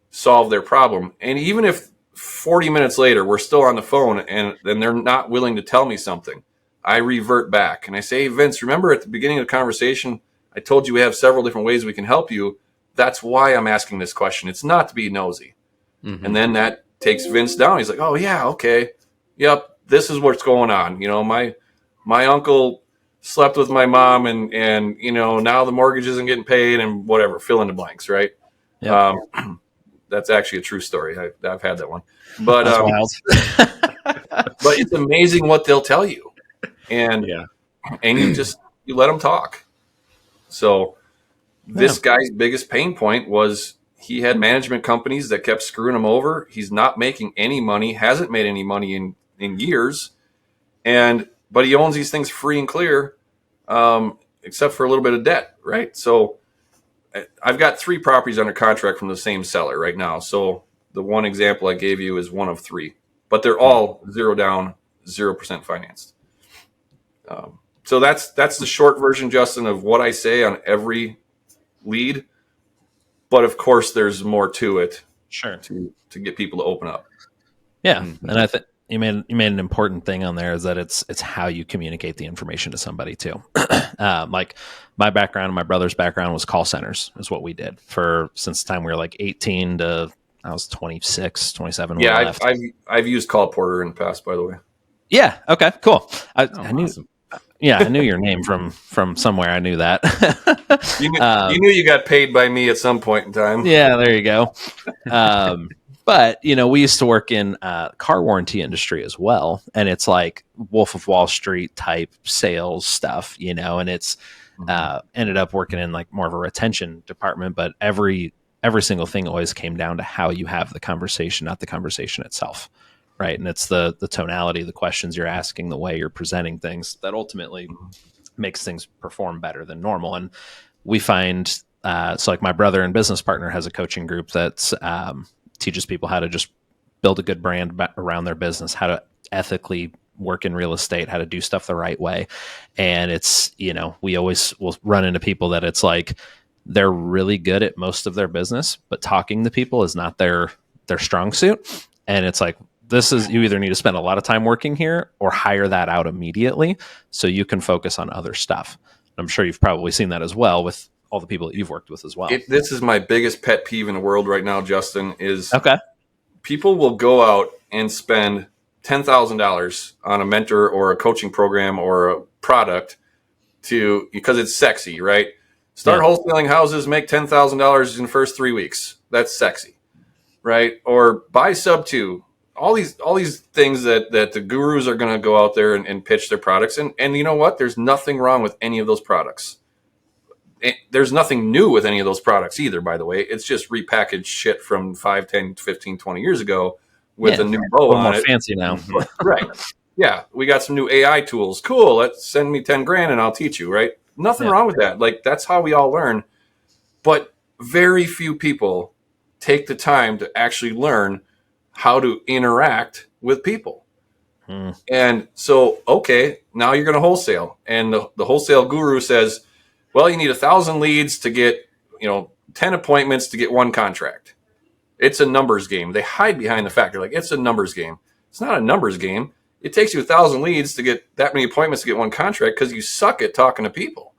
solve their problem. And even if 40 minutes later we're still on the phone and then they're not willing to tell me something, I revert back and I say, hey, Vince, remember at the beginning of the conversation, I told you we have several different ways we can help you. That's why I'm asking this question. It's not to be nosy. And then that takes Vince down. He's like, oh, yeah, okay. Yep, this is what's going on. My uncle slept with my mom and now the mortgage isn't getting paid and whatever, fill in the blanks, right? Yep. That's actually a true story. I've had that one. But That's wild. but it's amazing what they'll tell you. And you let them talk. So this guy's biggest pain point was he had management companies that kept screwing him over. He's not making any money, hasn't made any money in years. But he owns these things free and clear, except for a little bit of debt, right? So I've got 3 properties under contract from the same seller right now. So the one example I gave you is one of 3, but they're all 0 down, 0% financed. So that's the short version, Justin, of what I say on every lead. But of course, there's more to it. Sure. To get people to open up. Yeah, and I think you made an important thing on there is that it's how you communicate the information to somebody too. Like my background and my brother's background was call centers is what we did since the time we were like 18 to I was 26, 27. Yeah, I've used Call Porter in the past, by the way. Yeah. Okay. Cool. I knew. Awesome. Yeah, I knew your name from somewhere. I knew that. You knew you got paid by me at some point in time. Yeah, there you go. But we used to work in car warranty industry as well, and it's like Wolf of Wall Street type sales stuff, and it's ended up working in like more of a retention department. But every single thing always came down to how you have the conversation, not the conversation itself. Right. And it's the tonality, the questions you're asking, the way you're presenting things that ultimately makes things perform better than normal. And we find, so like my brother and business partner has a coaching group that teaches people how to just build a good brand around their business, how to ethically work in real estate, how to do stuff the right way. And it's, we always will run into people that it's like they're really good at most of their business, but talking to people is not their strong suit. And it's like, you either need to spend a lot of time working here or hire that out immediately so you can focus on other stuff. I'm sure you've probably seen that as well with all the people that you've worked with as well. This is my biggest pet peeve in the world right now, Justin, is people will go out and spend $10,000 on a mentor or a coaching program or a product because it's sexy, right? Start wholesaling houses, make $10,000 in the first 3 weeks. That's sexy, right? Or buy sub two. All these things that the gurus are going to go out there and pitch their products. And you know what? There's nothing wrong with any of those products. There's nothing new with any of those products either, by the way. It's just repackaged shit from 5, 10, 15, 20 years ago with a new bow on it. Fancy now. Right. Yeah. We got some new AI tools. Cool. Let's send me 10 grand and I'll teach you, right? Nothing wrong with that. Like, that's how we all learn. But very few people take the time to actually learn how to interact with people. And so, okay, now you're going to wholesale. And the wholesale guru says, well, you need 1,000 leads to get, 10 appointments to get one contract. It's a numbers game. They hide behind the fact they're like, it's a numbers game. It's not a numbers game. It takes you 1,000 leads to get that many appointments to get one contract because you suck at talking to people.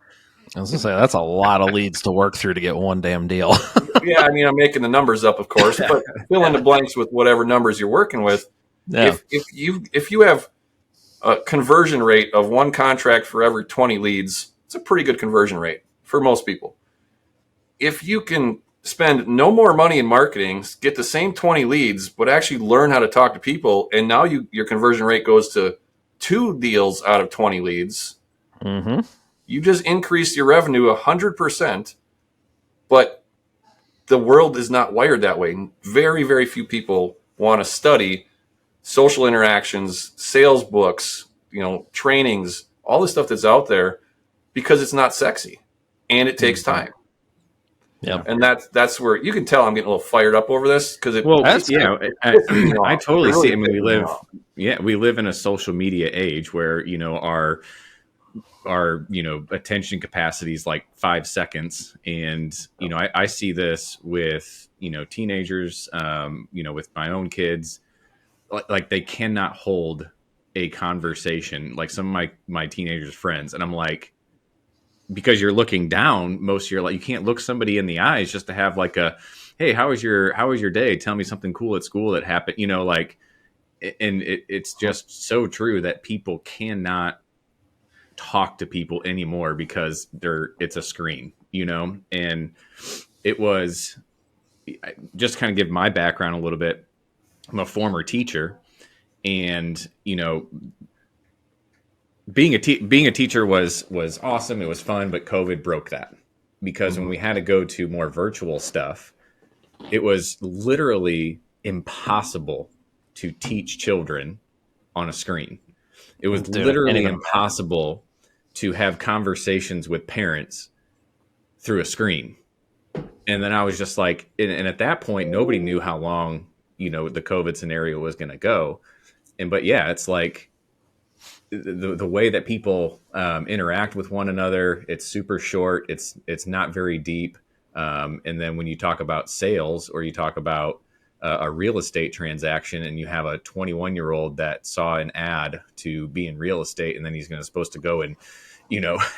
I was going to say, that's a lot of leads to work through to get one damn deal. Yeah, I mean, I'm making the numbers up, of course, but fill in the blanks with whatever numbers you're working with. Yeah. If you have a conversion rate of one contract for every 20 leads, it's a pretty good conversion rate for most people. If you can spend no more money in marketing, get the same 20 leads, but actually learn how to talk to people, and now your conversion rate goes to 2 deals out of 20 leads, you just increase your revenue 100%, but the world is not wired that way. Very, very few people want to study social interactions, sales books, trainings, all the stuff that's out there because it's not sexy and it takes time. Yeah. And that's where you can tell I'm getting a little fired up over this because I totally see. I mean, we live in a social media age where, our attention capacity is like 5 seconds. And, I see this with, teenagers, with my own kids, like they cannot hold a conversation, like some of my teenagers' friends. And I'm like, because you're looking down most of your life, you can't look somebody in the eyes just to have like hey, how was your day? Tell me something cool at school that happened, and it's just so true that people cannot talk to people anymore because it's a screen, and it was just kind of give my background a little bit. I'm a former teacher, and, being a teacher was awesome. It was fun, but COVID broke that because when we had to go to more virtual stuff, it was literally impossible to teach children on a screen. It was literally impossible to have conversations with parents through a screen. And then I was just like, and at that point, nobody knew how long, the COVID scenario was going to go. But yeah, it's like, the way that people interact with one another, it's super short. It's not very deep. And then when you talk about sales or you talk about a real estate transaction and you have a 21-year-old that saw an ad to be in real estate and then he's supposed to go and,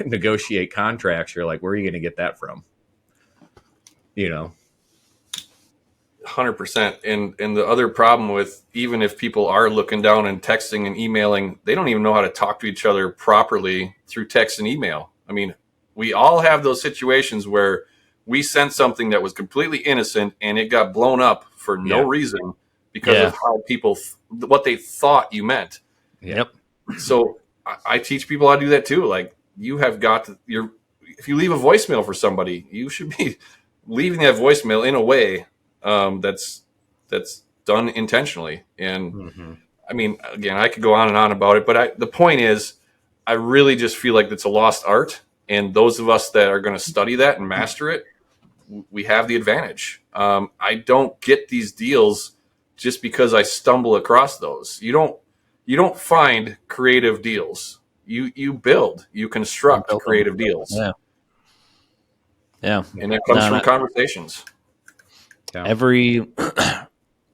negotiate contracts, you're like, where are you going to get that from? 100%. And the other problem with, even if people are looking down and texting and emailing, they don't even know how to talk to each other properly through text and email. I mean, we all have those situations where we sent something that was completely innocent and it got blown up for no reason because of how what they thought you meant. Yep. So I teach people how to do that too. Like, you have got to, if you leave a voicemail for somebody, you should be leaving that voicemail in a way that's done intentionally. And I mean, again, I could go on and on about it, but the point is, I really just feel like it's a lost art. And those of us that are going to study that and master it, we have the advantage. I don't get these deals just because I stumble across those. You don't find creative deals. You build, you construct creative deals. Yeah. Yeah. And it comes from conversations. Yeah.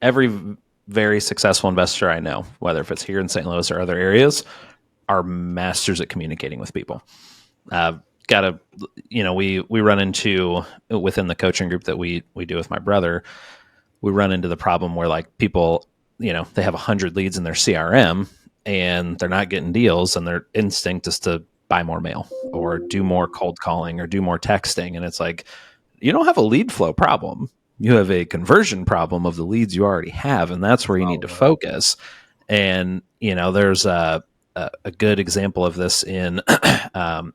Every very successful investor I know, whether if it's here in St. Louis or other areas, are masters at communicating with people. We run into, within the coaching group that we do with my brother, we run into the problem where like people, they have 100 leads in their CRM and they're not getting deals, and their instinct is to buy more mail or do more cold calling or do more texting. And it's like, you don't have a lead flow problem. You have a conversion problem of the leads you already have. And that's where you need to focus. And, there's a good example of this in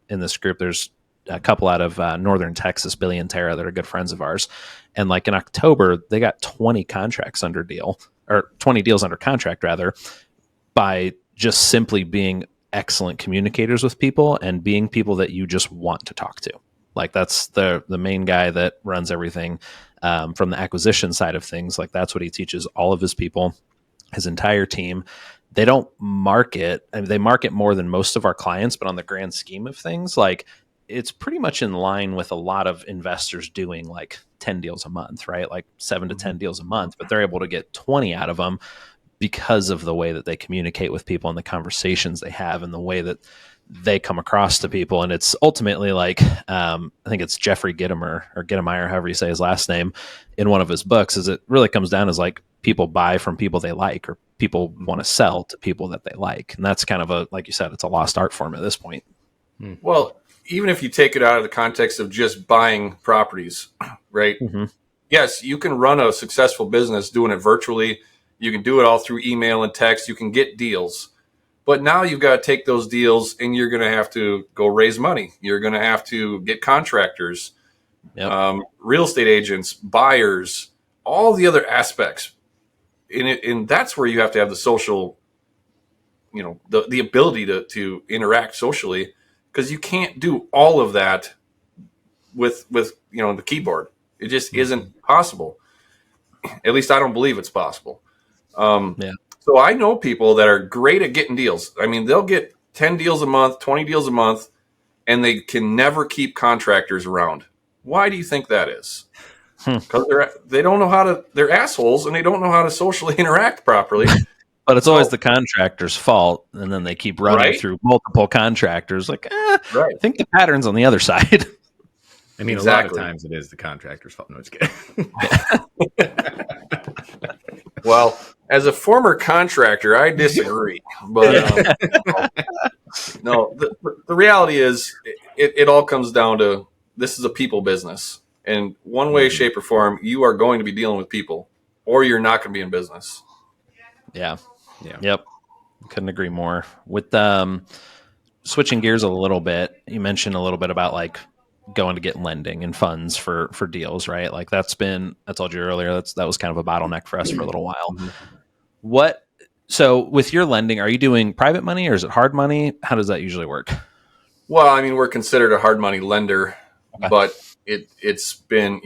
this group. There's a couple out of northern Texas, Billy and Tara, that are good friends of ours. And like in October, they got 20 contracts under deal, or 20 deals under contract rather, by just simply being excellent communicators with people and being people that you just want to talk to. Like that's the main guy that runs everything from the acquisition side of things. Like that's what he teaches all of his people, his entire team. They don't market. I mean, they market more than most of our clients, but on the grand scheme of things, like it's pretty much in line with a lot of investors doing like 10 deals a month, right? Like 7 to 10 deals a month, but they're able to get 20 out of them because of the way that they communicate with people and the conversations they have and the way that they come across to people. And it's ultimately like, I think it's Jeffrey Gitomer or Gitomeyer, however you say his last name, in one of his books, is it really comes down as like people buy from people they like, or people want to sell to people that they like. And that's kind of a, like you said, it's a lost art form at this point. Well, even if you take it out of the context of just buying properties, right? Mm-hmm. Yes, you can run a successful business doing it virtually. You can do it all through email and text. You can get deals. But now you've got to take those deals and you're going to have to go raise money. You're going to have to get contractors, real estate agents, buyers, all the other aspects. And that's where you have to have the social, the ability to interact socially, because you can't do all of that with the keyboard. It just isn't possible. At least I don't believe it's possible. So I know people that are great at getting deals. I mean, they'll get 10 deals a month, 20 deals a month, and they can never keep contractors around. Why do you think that is? Because they don't know how to, they're assholes and they don't know how to socially interact properly. But it's always the contractor's fault. And then they keep running through multiple contractors. Like, I think the pattern's on the other side. I mean, a lot of times it is the contractor's fault. No, just kidding. Well, as a former contractor, I disagree. But no, the reality is it all comes down to, this is a people business. And one way, shape, or form, you are going to be dealing with people, or you're not going to be in business. Yeah. Yep. Couldn't agree more. With switching gears a little bit, you mentioned a little bit about like going to get lending and funds for deals, right? Like I told you earlier, that was kind of a bottleneck for us for a little while. So with your lending, are you doing private money or is it hard money? How does that usually work? Well, I mean, we're considered a hard money lender, but it's been,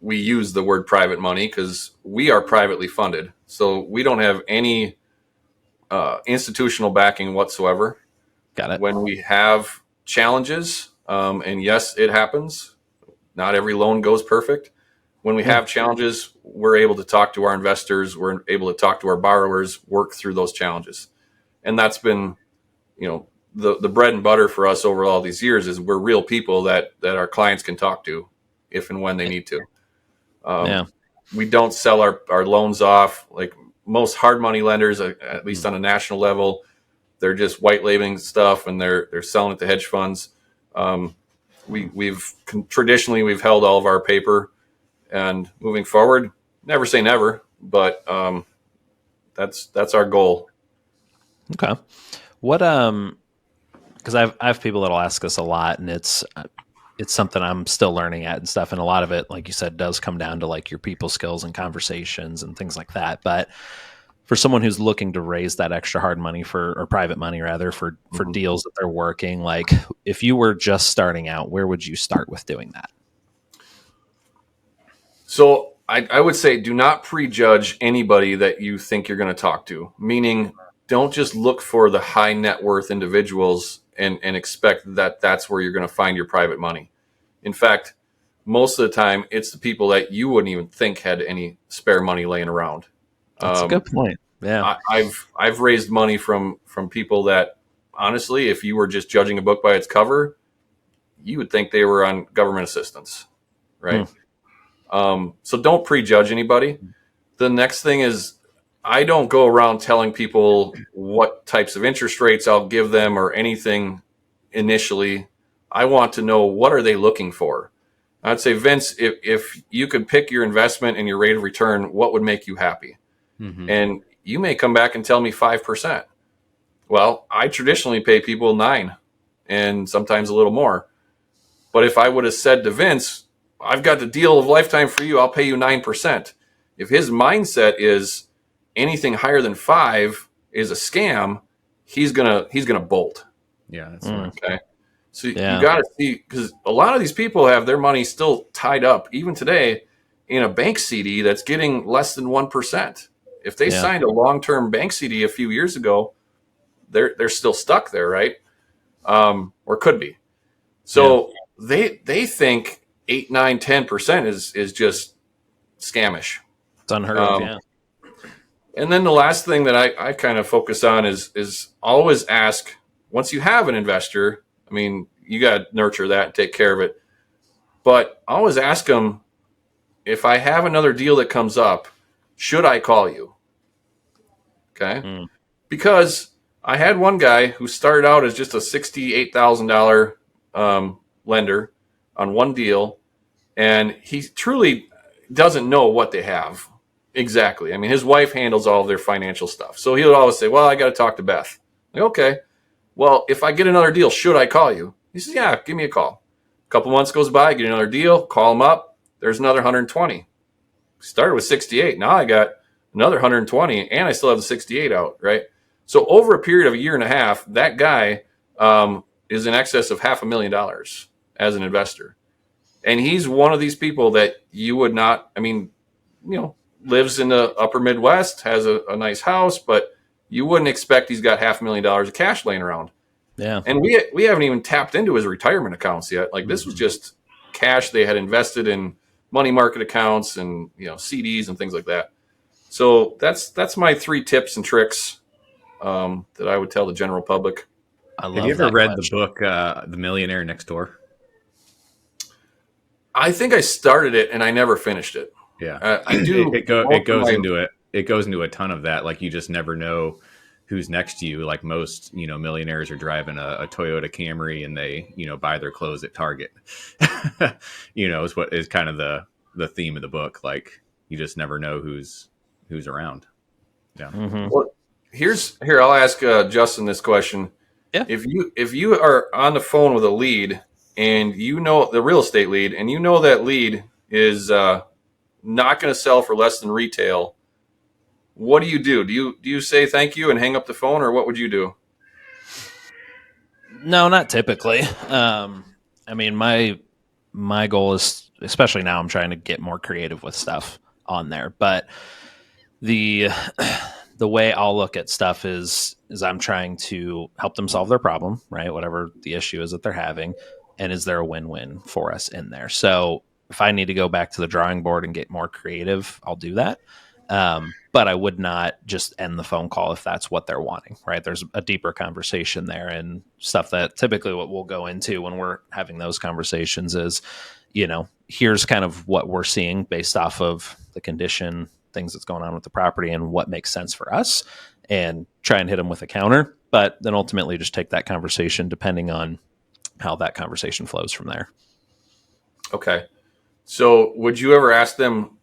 we use the word private money because we are privately funded. So we don't have any institutional backing whatsoever. Got it. When we have challenges, and yes, it happens. Not every loan goes perfect. When we have challenges, we're able to talk to our investors. We're able to talk to our borrowers, work through those challenges. And that's been, the bread and butter for us over all these years is we're real people that our clients can talk to if and when they need to. We don't sell our loans off like most hard money lenders, at least on a national level. They're just white labeling stuff and they're selling it to hedge funds. We've traditionally held all of our paper, and moving forward, never say never, but that's our goal. Okay. What because I have people that'll ask us a lot, and it's something I'm still learning at and stuff, and a lot of it, like you said, does come down to like your people skills and conversations and things like that. But for someone who's looking to raise that extra hard money or private money rather for deals that they're working, like if you were just starting out, where would you start with doing that? So I would say do not prejudge anybody that you think you're going to talk to, meaning don't just look for the high net worth individuals and expect that that's where you're going to find your private money. In fact, most of the time, it's the people that you wouldn't even think had any spare money laying around. That's a good point. Yeah, I've raised money from people that, honestly, if you were just judging a book by its cover, you would think they were on government assistance, right? So don't prejudge anybody. The next thing is, I don't go around telling people what types of interest rates I'll give them or anything initially, I want to know, what are they looking for? I'd say, Vince, if you could pick your investment and your rate of return, what would make you happy? Mm-hmm. And you may come back and tell me 5%. Well, I traditionally pay people 9 and sometimes a little more. But if I would have said to Vince, I've got the deal of lifetime for you, I'll pay you 9%. If his mindset is anything higher than 5 is a scam, he's gonna bolt. Yeah, that's smart. Okay. So Yeah. you got to see, because a lot of these people have their money still tied up, even today, in a bank CD that's getting less than 1%. If they Yeah. signed a long-term bank CD a few years ago, they're still stuck there, right? Or could be. So they think 8, 9, 10% is just scamish. It's unheard of. Yeah. And then the last thing that I kind of focus on is always ask, once you have an investor, I mean, you got to nurture that and take care of it. But always ask them, if I have another deal that comes up, should I call you? Okay. Because I had one guy who started out as just a $68,000 lender on one deal, and he truly doesn't know what they have exactly. I mean, his wife handles all of their financial stuff. So he would always say, well, I got to talk to Beth. Like, okay. Well, if I get another deal, should I call you? He says, yeah, give me a call. A couple months goes by, get another deal, call him up. There's another 120. Started with 68. Now I got another 120, and I still have the 68 out, right? So over a period of a year and a half, that guy is in excess of $500,000 as an investor. And he's one of these people that you would not, I mean, lives in the upper Midwest, has a nice house, but you wouldn't expect he's got $500,000 of cash laying around. Yeah. And we haven't even tapped into his retirement accounts yet. Like, this was just cash they had invested in money market accounts and CDs and things like that. So that's my 3 tips and tricks that I would tell the general public. I love Have you ever that read question. the book The Millionaire Next Door? I think I started it and I never finished it. Yeah, I do. It goes into it. It goes into a ton of that. Like, you just never know who's next to you. Like, most millionaires are driving a Toyota Camry and they buy their clothes at Target. Is what is kind of the theme of the book. Like, you just never know who's around. Yeah. Mm-hmm. Well, here I'll ask Justin this question. Yeah. If you are on the phone with a lead, and the real estate lead, and that lead is not going to sell for less than retail, what do you do? Do you say thank you and hang up the phone, or what would you do? No, not typically. I mean, my goal is, especially now, I'm trying to get more creative with stuff on there. But the way I'll look at stuff is I'm trying to help them solve their problem, right? Whatever the issue is that they're having, and is there a win-win for us in there? So if I need to go back to the drawing board and get more creative, I'll do that. But I would not just end the phone call if that's what they're wanting, right? There's a deeper conversation there, and stuff that typically what we'll go into when we're having those conversations is, here's kind of what we're seeing based off of the condition, things that's going on with the property, and what makes sense for us, and try and hit them with a counter. But then ultimately just take that conversation depending on how that conversation flows from there. Okay. So would you ever ask them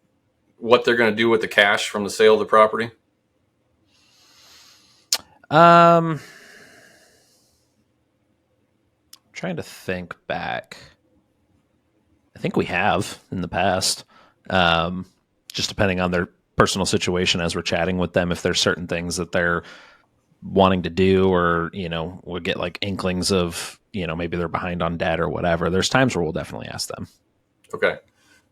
what they're going to do with the cash from the sale of the property? Trying to think back. I think we have in the past, just depending on their personal situation as we're chatting with them. If there's certain things that they're wanting to do, or, we'll get like inklings of, maybe they're behind on debt or whatever. There's times where we'll definitely ask them. Okay.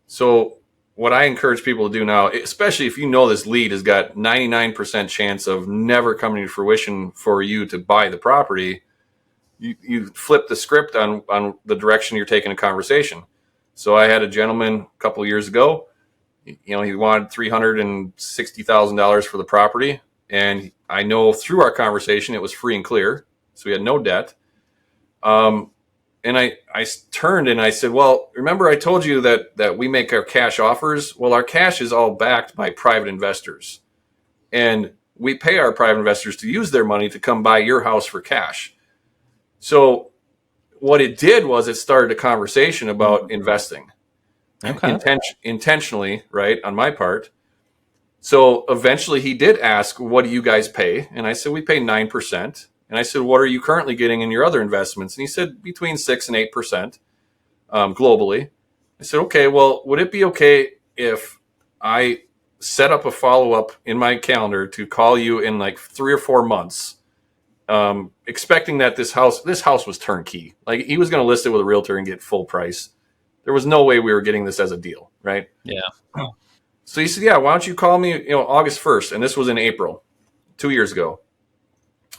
So what I encourage people to do now, especially if this lead has got 99% chance of never coming to fruition for you to buy the property, you flip the script on the direction you're taking a conversation. So I had a gentleman a couple of years ago, he wanted $360,000 for the property. And I know through our conversation, it was free and clear. So we had no debt. And I turned and I said, well, remember I told you that we make our cash offers? Well, our cash is all backed by private investors. And we pay our private investors to use their money to come buy your house for cash. So what it did was it started a conversation about investing. Okay. Intentionally, right, on my part. So eventually he did ask, what do you guys pay? And I said, we pay 9%. And I said, what are you currently getting in your other investments? And he said, between 6 and 8% globally. I said, okay, well, would it be okay if I set up a follow-up in my calendar to call you in like 3 or 4 months, expecting that this house was turnkey. Like he was going to list it with a realtor and get full price. There was no way we were getting this as a deal, right? Yeah. So he said, yeah, why don't you call me, August 1st? And this was in April, 2 years ago.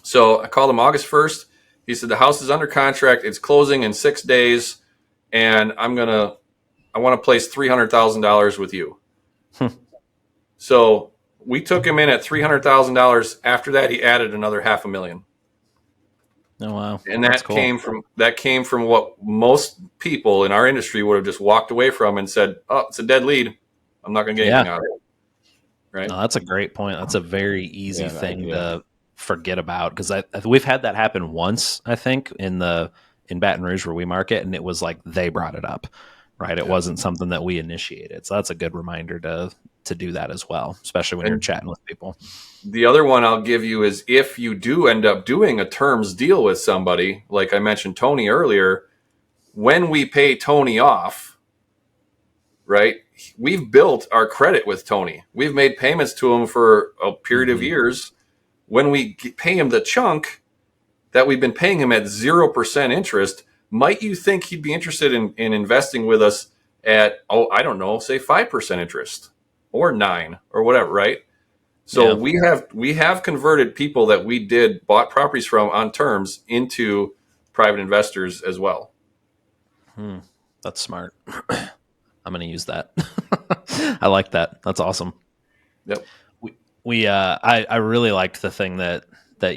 So I called him August 1st. He said, the house is under contract. It's closing in 6 days. And I want to place $300,000 with you. So we took him in at $300,000. After that, he added another $500,000. Oh, wow. And that cool. came from what most people in our industry would have just walked away from and said, oh, it's a dead lead. I'm not going to get anything out of it. Right. No, that's a great point. That's a very easy thing to forget about, because we've had that happen once, I think, in Baton Rouge where we market, and it was like they brought it up, right? It wasn't something that we initiated. So that's a good reminder to do that as well, especially when you're chatting with people. The other one I'll give you is if you do end up doing a terms deal with somebody, like I mentioned Tony earlier, when we pay Tony off, right, we've built our credit with Tony. We've made payments to him for a period of years. When we pay him the chunk that we've been paying him at 0% interest, might you think he'd be interested in investing with us at, I don't know, say 5% interest or 9 or whatever, right? So we have converted people that we bought properties from on terms into private investors as well. That's smart. I'm going to use that. I like that. That's awesome. Yep. I really liked the thing that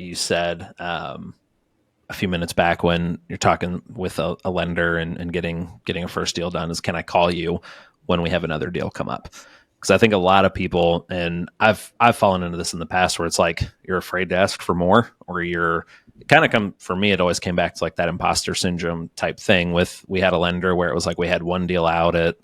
you said a few minutes back when you're talking with a lender and getting a first deal done is, can I call you when we have another deal come up? Because I think a lot of people, and I've fallen into this in the past, where it's like you're afraid to ask for more, or you're for me, it always came back to like that imposter syndrome type thing. We had a lender where it was like we had one deal out at,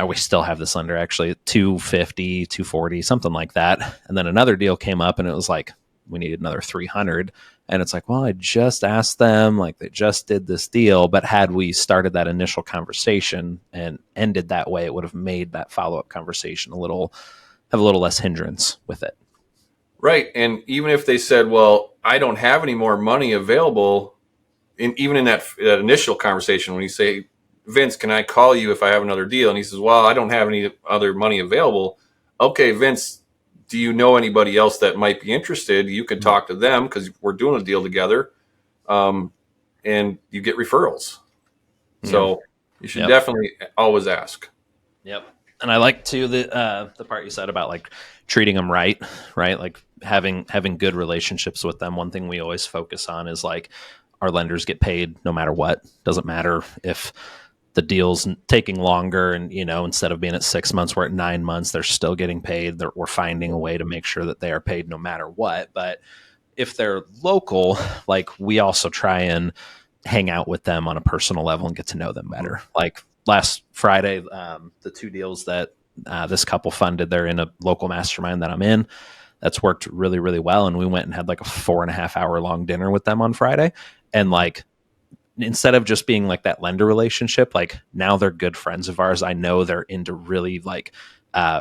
we still have this lender actually at 250, 240, something like that. And then another deal came up and it was like, we needed another 300. And it's like, well, I just asked them, like they just did this deal, but had we started that initial conversation and ended that way, it would have made that follow-up conversation have a little less hindrance with it. Right. And even if they said, well, I don't have any more money available, even in that initial conversation, when you say, Vince, can I call you if I have another deal? And he says, well, I don't have any other money available. Okay, Vince, do you know anybody else that might be interested? You can talk to them because we're doing a deal together, and you get referrals. So you should definitely always ask. Yep. And I like too the part you said about like treating them right? Like having good relationships with them. One thing we always focus on is like our lenders get paid no matter what. Doesn't matter if the deal's taking longer and, instead of being at 6 months, we're at 9 months, they're still getting paid. We're finding a way to make sure that they are paid no matter what. But if they're local, like we also try and hang out with them on a personal level and get to know them better. Like last Friday, the 2 deals that this couple funded, they're in a local mastermind that I'm in. That's worked really, really well. And we went and had like a 4.5 hour long dinner with them on Friday. And like, instead of just being like that lender relationship, like now they're good friends of ours. I know they're into really like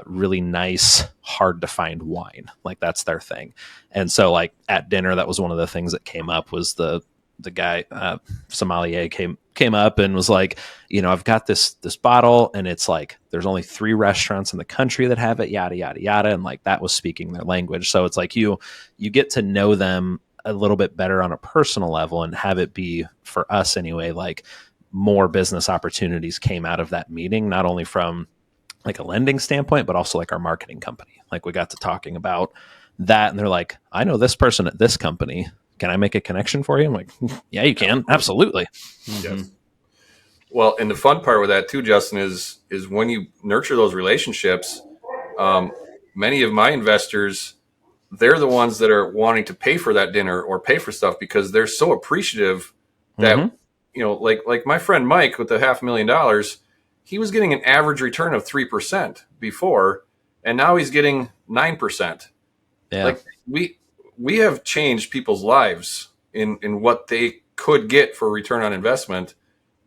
really nice, hard to find wine. Like that's their thing. And so like at dinner, that was one of the things that came up was the guy, sommelier came up and was like, I've got this bottle and it's like, there's only 3 restaurants in the country that have it, yada, yada, yada. And like, that was speaking their language. So it's like, you get to know them a little bit better on a personal level and have it be, for us anyway, like more business opportunities came out of that meeting, not only from like a lending standpoint, but also like our marketing company. Like we got to talking about that and they're like, I know this person at this company. Can I make a connection for you? I'm like, yeah, you can. Absolutely. Yes. Well, and the fun part with that too, Justin, is when you nurture those relationships, many of my investors, they're the ones that are wanting to pay for that dinner or pay for stuff because they're so appreciative that like my friend Mike with the $500,000, he was getting an average return of 3% before, and now he's getting 9%. Yeah. Like we have changed people's lives in what they could get for return on investment,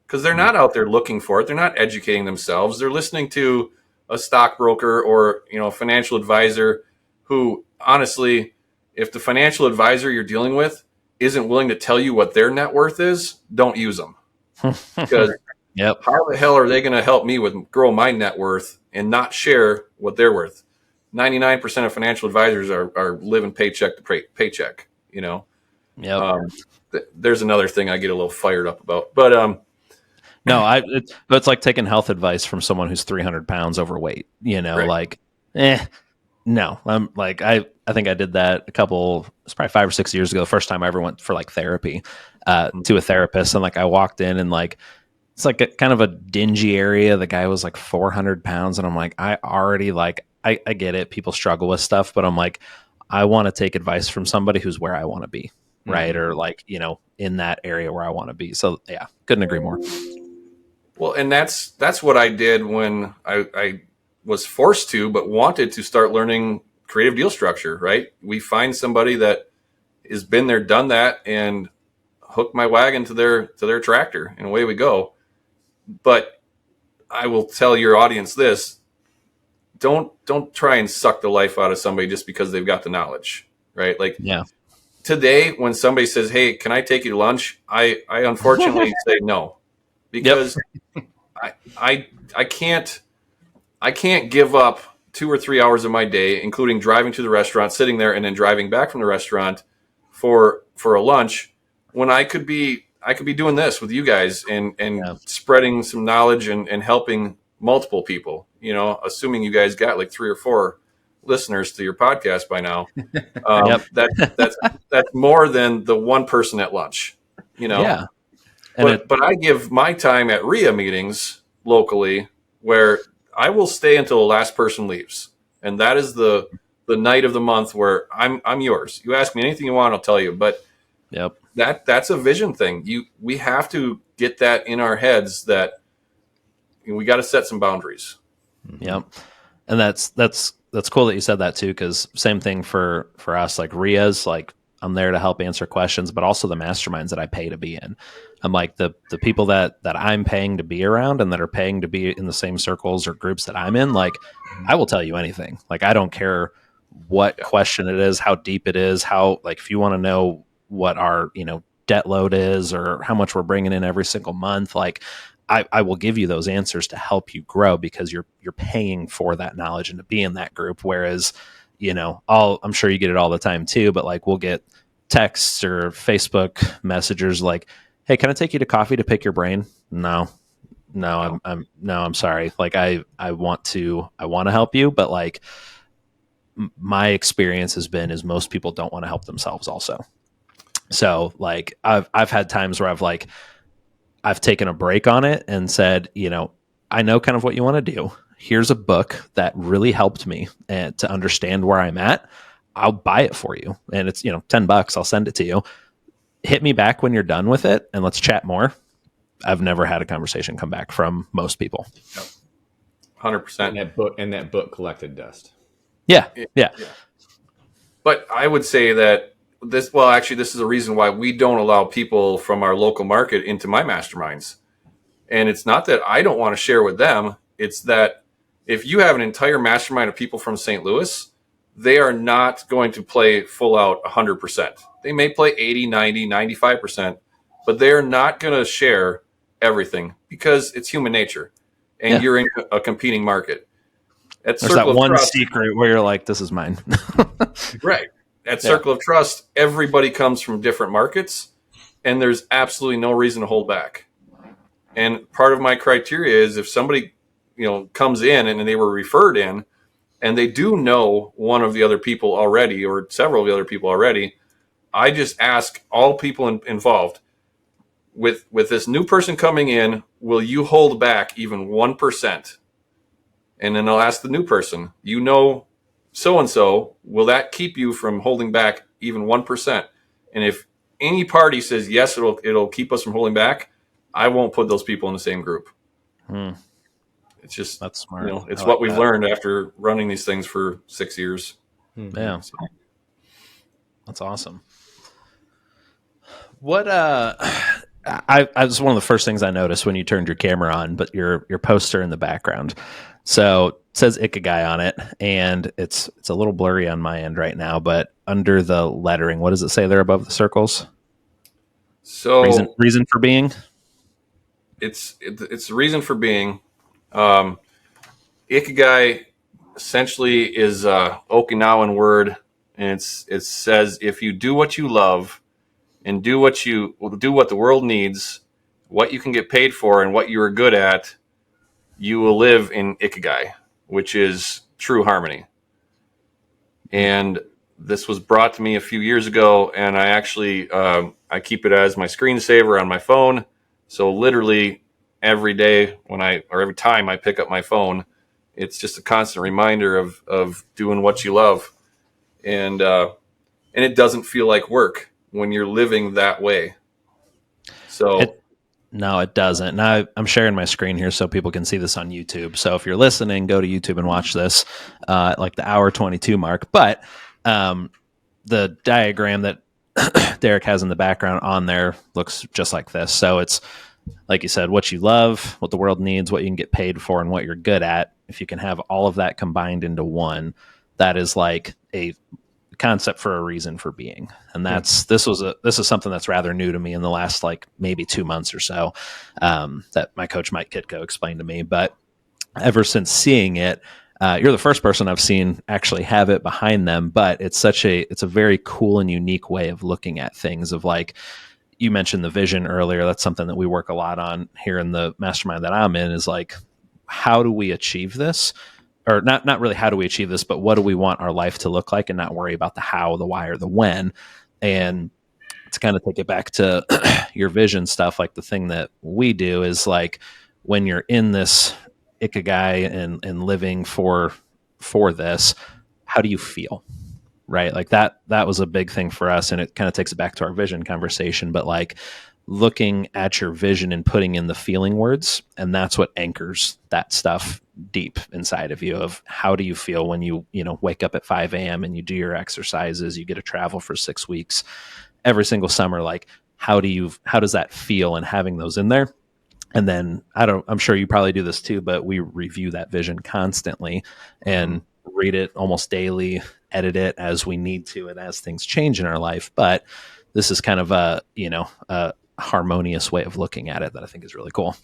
because they're not out there looking for it. They're not educating themselves. They're listening to a stockbroker or a financial advisor who, honestly, if the financial advisor you're dealing with isn't willing to tell you what their net worth is, don't use them. Because Yep. how the hell are they going to help me with grow my net worth and not share what they're worth? 99% of financial advisors are living paycheck to paycheck. Yep. There's another thing I get a little fired up about, but No, it's like taking health advice from someone who's 300 pounds overweight. Right. Like, no. I'm like, I think I did that it's probably 5 or 6 years ago. The first time I ever went for like therapy, to a therapist, and like I walked in and like it's like kind of a dingy area. The guy was like 400 pounds, and I'm like, I already like I get it. People struggle with stuff, but I'm like, I want to take advice from somebody who's where I want to be, right? Or like in that area where I want to be. So yeah, couldn't agree more. Well, and that's what I did when I was forced to, but wanted to start learning creative deal structure, right? We find somebody that has been there, done that, and hook my wagon to their tractor, and away we go. But I will tell your audience this: don't try and suck the life out of somebody just because they've got the knowledge, right? Like today, when somebody says, "Hey, can I take you to lunch?" I unfortunately say no. Because I can't give up 2 or 3 hours of my day, including driving to the restaurant, sitting there, and then driving back from the restaurant for a lunch, when I could be doing this with you guys and spreading some knowledge and helping multiple people. Assuming you guys got like 3 or 4 listeners to your podcast by now, that's more than the one person at lunch. Yeah. But I give my time at RIA meetings locally where I will stay until the last person leaves. And that is the night of the month where I'm yours. You ask me anything you want, I'll tell you. But that's a vision thing. We have to get that in our heads that we got to set some boundaries. Yep. And that's cool that you said that too, because same thing for us, like RIAs, like I'm there to help answer questions, but also the masterminds that I pay to be in. I'm like the people that I'm paying to be around and that are paying to be in the same circles or groups that I'm in. Like I will tell you anything. Like I don't care what question it is, how deep it is, how, like, if you want to know what our, debt load is or how much we're bringing in every single month, like I will give you those answers to help you grow, because you're paying for that knowledge and to be in that group. Whereas, I'm sure you get it all the time too, but like we'll get texts or Facebook messengers like, "Hey, can I take you to coffee to pick your brain?" No, I'm sorry. Like I want to help you, but like my experience has been is most people don't want to help themselves also. So like I've had times where I've taken a break on it and said, I know kind of what you want to do. Here's a book that really helped me and to understand where I'm at. I'll buy it for you. And it's, $10. I'll send it to you. Hit me back when you're done with it and let's chat more. I've never had a conversation come back from most people. 100%. And that book collected dust. Yeah. But I would say that this is a reason why we don't allow people from our local market into my masterminds. And it's not that I don't want to share with them. It's that if you have an entire mastermind of people from St. Louis, they are not going to play full out 100%. They may play 80, 90, 95%, but they're not going to share everything because it's human nature and you're in a competing market. There's that one secret where you're like, this is mine. Right. At Circle of Trust, everybody comes from different markets, and there's absolutely no reason to hold back. And part of my criteria is if somebody, comes in and they were referred in, and they do know one of the other people already or several of the other people already, I just ask all people involved, with this new person coming in, will you hold back even 1%? And then I'll ask the new person, so-and-so, will that keep you from holding back even 1%? And if any party says, yes, it'll keep us from holding back, I won't put those people in the same group. It's just, that's smart. It's I what like we've that. learned after running these things for 6 years. Yeah. So, That's awesome. What I was one of the first things I noticed when you turned your camera on, but your poster in the background. So it says Ikigai on it, and it's a little blurry on my end right now, but under the lettering, what does it say there above the circles? so Reason for being? it's the reason for being. Ikigai essentially is a Okinawan word, and it says if you do what you love and do what the world needs, what you can get paid for, and what you are good at, you will live in Ikigai, which is true harmony. And this was brought to me a few years ago, and I actually I keep it as my screensaver on my phone. So literally every day or every time I pick up my phone, it's just a constant reminder of doing what you love, and it doesn't feel like work when you're living that way. So No, it doesn't. Now I'm sharing my screen here so people can see this on YouTube. So if you're listening, go to YouTube and watch this at like the hour 22 mark. But the diagram that Derek has in the background on there looks just like this. So it's like you said, what you love, what the world needs, what you can get paid for, and what you're good at. If you can have all of that combined into one, that is like a concept for a reason for being. And this is something that's rather new to me in the last like maybe 2 months or so, that my coach Mike Kitko explained to me. But ever since seeing it, you're the first person I've seen actually have it behind them. But it's a very cool and unique way of looking at things. Of like, you mentioned the vision earlier. That's something that we work a lot on here in the mastermind that I'm in, is like, how do we achieve this? Or not really how do we achieve this, but what do we want our life to look like, and not worry about the how, the why, or the when. And to kind of take it back to your vision stuff, like the thing that we do is like, when you're in this Ikigai and living for this, how do you feel? Right? Like that was a big thing for us, and it kind of takes it back to our vision conversation, but like looking at your vision and putting in the feeling words, and that's what anchors that stuff deep inside of you. Of how do you feel when you wake up at 5 a.m. and you do your exercises, you get to travel for 6 weeks every single summer. Like, how does that feel? And having those in there. And then I'm sure you probably do this too, but we review that vision constantly and read it almost daily, edit it as we need to, and as things change in our life. But this is kind of a harmonious way of looking at it that I think is really cool.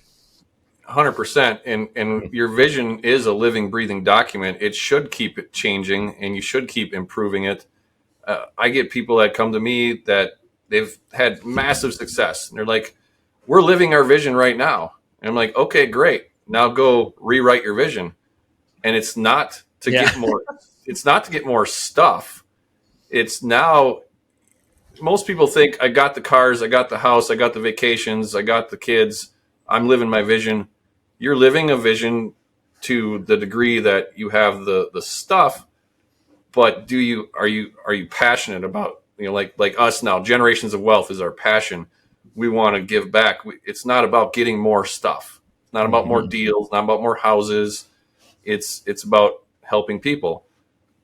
100%. And your vision is a living, breathing document. It should keep it changing, and you should keep improving it. I get people that come to me that they've had massive success, and they're like, we're living our vision right now. And I'm like, okay, great. Now go rewrite your vision. And it's not to get more, it's not to get more stuff. It's now, most people think, I got the cars, I got the house, I got the vacations, I got the kids, I'm living my vision. You're living a vision to the degree that you have the stuff, but are you passionate about, like us now, generations of wealth is our passion. We want to give back. It's not about getting more stuff. It's not about more deals, not about more houses. It's about helping people.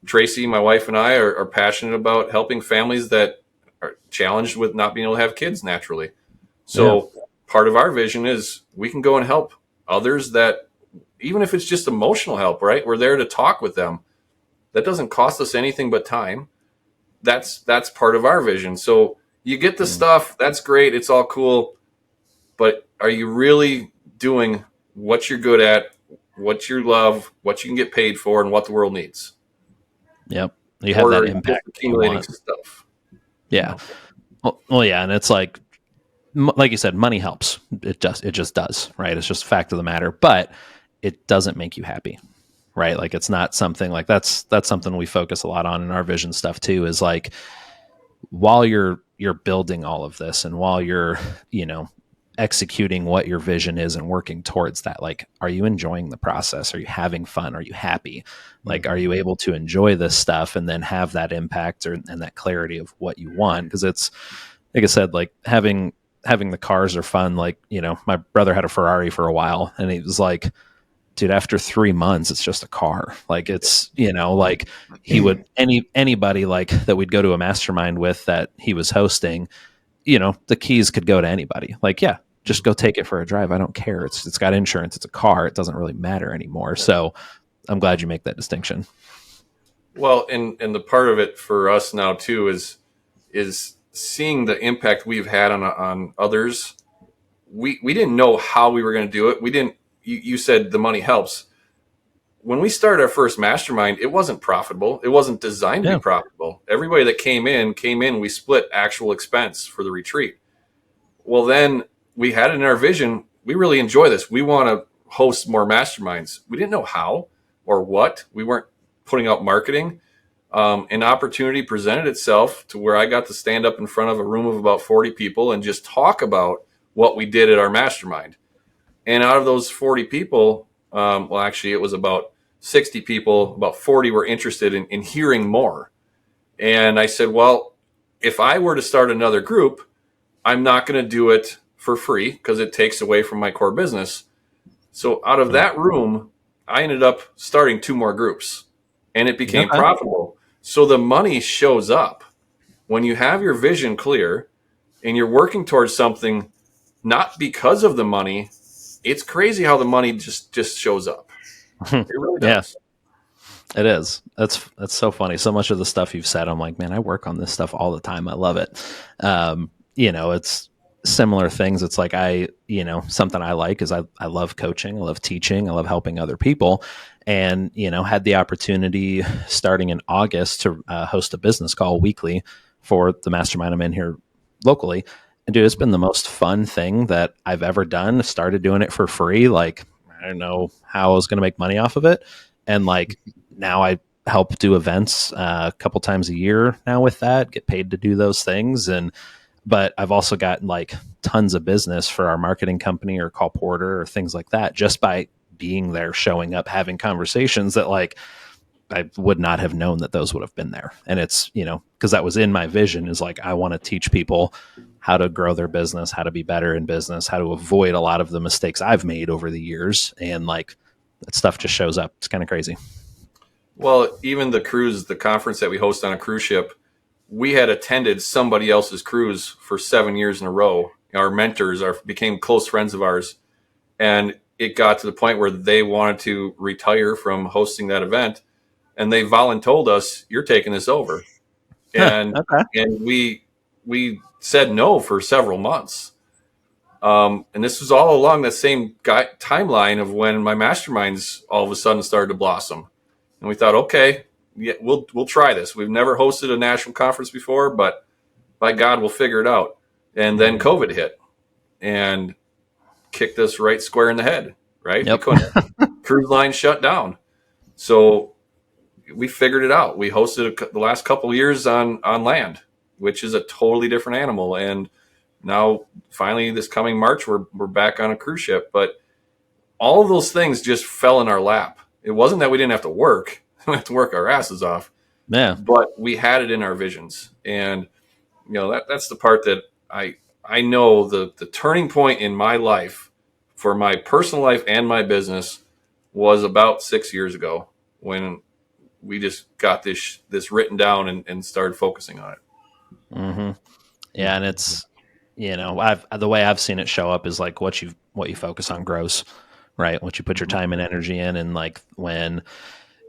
Tracy, my wife, and I are passionate about helping families that are challenged with not being able to have kids naturally. So part of our vision is we can go and help others, that even if it's just emotional help, right? We're there to talk with them. That doesn't cost us anything but time. That's part of our vision. So you get the stuff, that's great, it's all cool, but are you really doing what you're good at, what you love, what you can get paid for, and what the world needs? Yep. You have that impact. Accumulating stuff. Yeah. Well, yeah, and it's like you said, money helps. It just does, right? It's just a fact of the matter, but it doesn't make you happy, right? Like, it's not something like that's something we focus a lot on in our vision stuff too, is like, while you're building all of this, and while you're, executing what your vision is and working towards that, like, are you enjoying the process? Are you having fun? Are you happy? Like, are you able to enjoy this stuff and then have that impact and that clarity of what you want? Because it's, like I said, like having having the cars are fun. Like, my brother had a Ferrari for a while, and he was like, dude, after 3 months, it's just a car. Like, it's, like he would, anybody like that we'd go to a mastermind with that he was hosting, the keys could go to anybody. Like, yeah, just go take it for a drive. I don't care. It's got insurance. It's a car. It doesn't really matter anymore. So I'm glad you make that distinction. Well, and the part of it for us now too is seeing the impact we've had on others. We didn't know how we were going to do it. We didn't. You said the money helps. When we started our first mastermind, it wasn't profitable. It wasn't designed to be profitable. Everybody that came in, we split actual expense for the retreat. Well, then we had it in our vision. We really enjoy this. We want to host more masterminds. We didn't know how or what. We weren't putting out marketing. An opportunity presented itself to where I got to stand up in front of a room of about 40 people and just talk about what we did at our mastermind. And out of those 40 people, well, actually, it was about 60 people, about 40 were interested in hearing more. And I said, well, if I were to start another group, I'm not going to do it for free because it takes away from my core business. So out of that room, I ended up starting 2 more groups, and it became profitable. So the money shows up when you have your vision clear and you're working towards something, not because of the money. It's crazy how the money just shows up. It really does. Yeah, it is. That's so funny. So much of the stuff you've said, I'm like, man, I work on this stuff all the time. I love it. It's similar things. It's like something I like is I love coaching. I love teaching. I love helping other people. And, had the opportunity starting in August to host a business call weekly for the mastermind I'm in here locally. And dude, it's been the most fun thing that I've ever done. Started doing it for free. Like, I don't know how I was going to make money off of it. And like, now I help do events a couple times a year now with that, get paid to do those things. But I've also gotten like tons of business for our marketing company or call porter or things like that, just by being there, showing up, having conversations that like, I would not have known that those would have been there. And it's, because that was in my vision, is like, I want to teach people how to grow their business, how to be better in business, how to avoid a lot of the mistakes I've made over the years. And like, that stuff just shows up. It's kind of crazy. Well, even the conference that we host on a cruise ship, we had attended somebody else's cruise for 7 years in a row. Our mentors became close friends of ours. And it got to the point where they wanted to retire from hosting that event. And they voluntold us, you're taking this over. And and we said no for several months. And this was all along the same timeline of when my masterminds all of a sudden started to blossom. And we thought, okay, yeah, we'll try this. We've never hosted a national conference before, but by God, we'll figure it out. And then COVID hit and kicked us right square in the head, right? Yep. Cruise line shut down. So we figured it out. We hosted the last couple of years on land, which is a totally different animal. And now finally this coming March, we're back on a cruise ship. But all of those things just fell in our lap. It wasn't that we didn't have to work. We have to work our asses off. Yeah. But we had it in our visions. And, that's the part that I know the turning point in my life for my personal life and my business was about 6 years ago when we just got this written down and started focusing on it. Mm-hmm. Yeah. And it's, the way I've seen it show up is like what you focus on grows, right? What you put your time and energy in. And like when,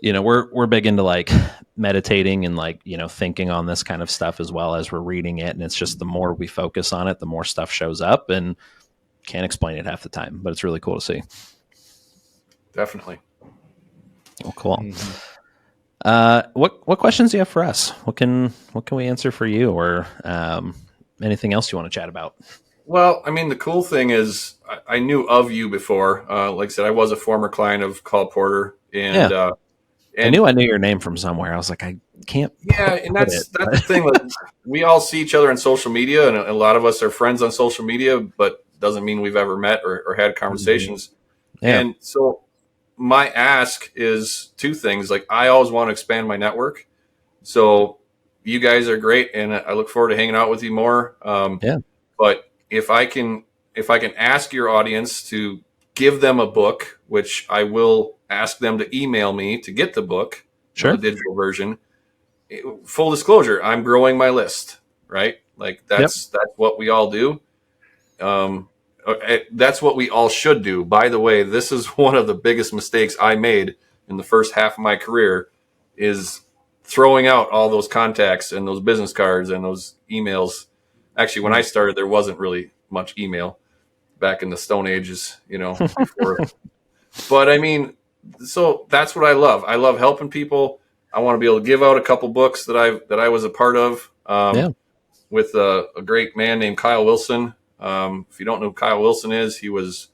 we're big into like meditating and like, thinking on this kind of stuff as well as we're reading it. And it's just the more we focus on it, the more stuff shows up, and can't explain it half the time, but it's really cool to see. Definitely. Oh, cool. Mm-hmm. What questions do you have for us? What can we answer for you, or anything else you want to chat about? Well, I mean, the cool thing is I knew of you before. Like I said, I was a former client of Call Porter, and I knew your name from somewhere. I was like, I can't. Yeah, and that's the thing. Like, we all see each other on social media, and a lot of us are friends on social media, but doesn't mean we've ever met or had conversations. Yeah. And so my ask is 2 things. Like, I always want to expand my network. So you guys are great, and I look forward to hanging out with you more. But if I can ask your audience to give them a book, which I will ask them to email me to get the book, Sure. the digital version. Full disclosure, I'm growing my list, right? Like that's what we all do. That's what we all should do. By the way, this is one of the biggest mistakes I made in the first half of my career, is throwing out all those contacts and those business cards and those emails. Actually, when I started, there wasn't really much email back in the Stone Ages, before. But I mean, so that's what I love. I love helping people. I want to be able to give out a couple books that I was a part of, with a great man named Kyle Wilson. If you don't know who Kyle Wilson is, he was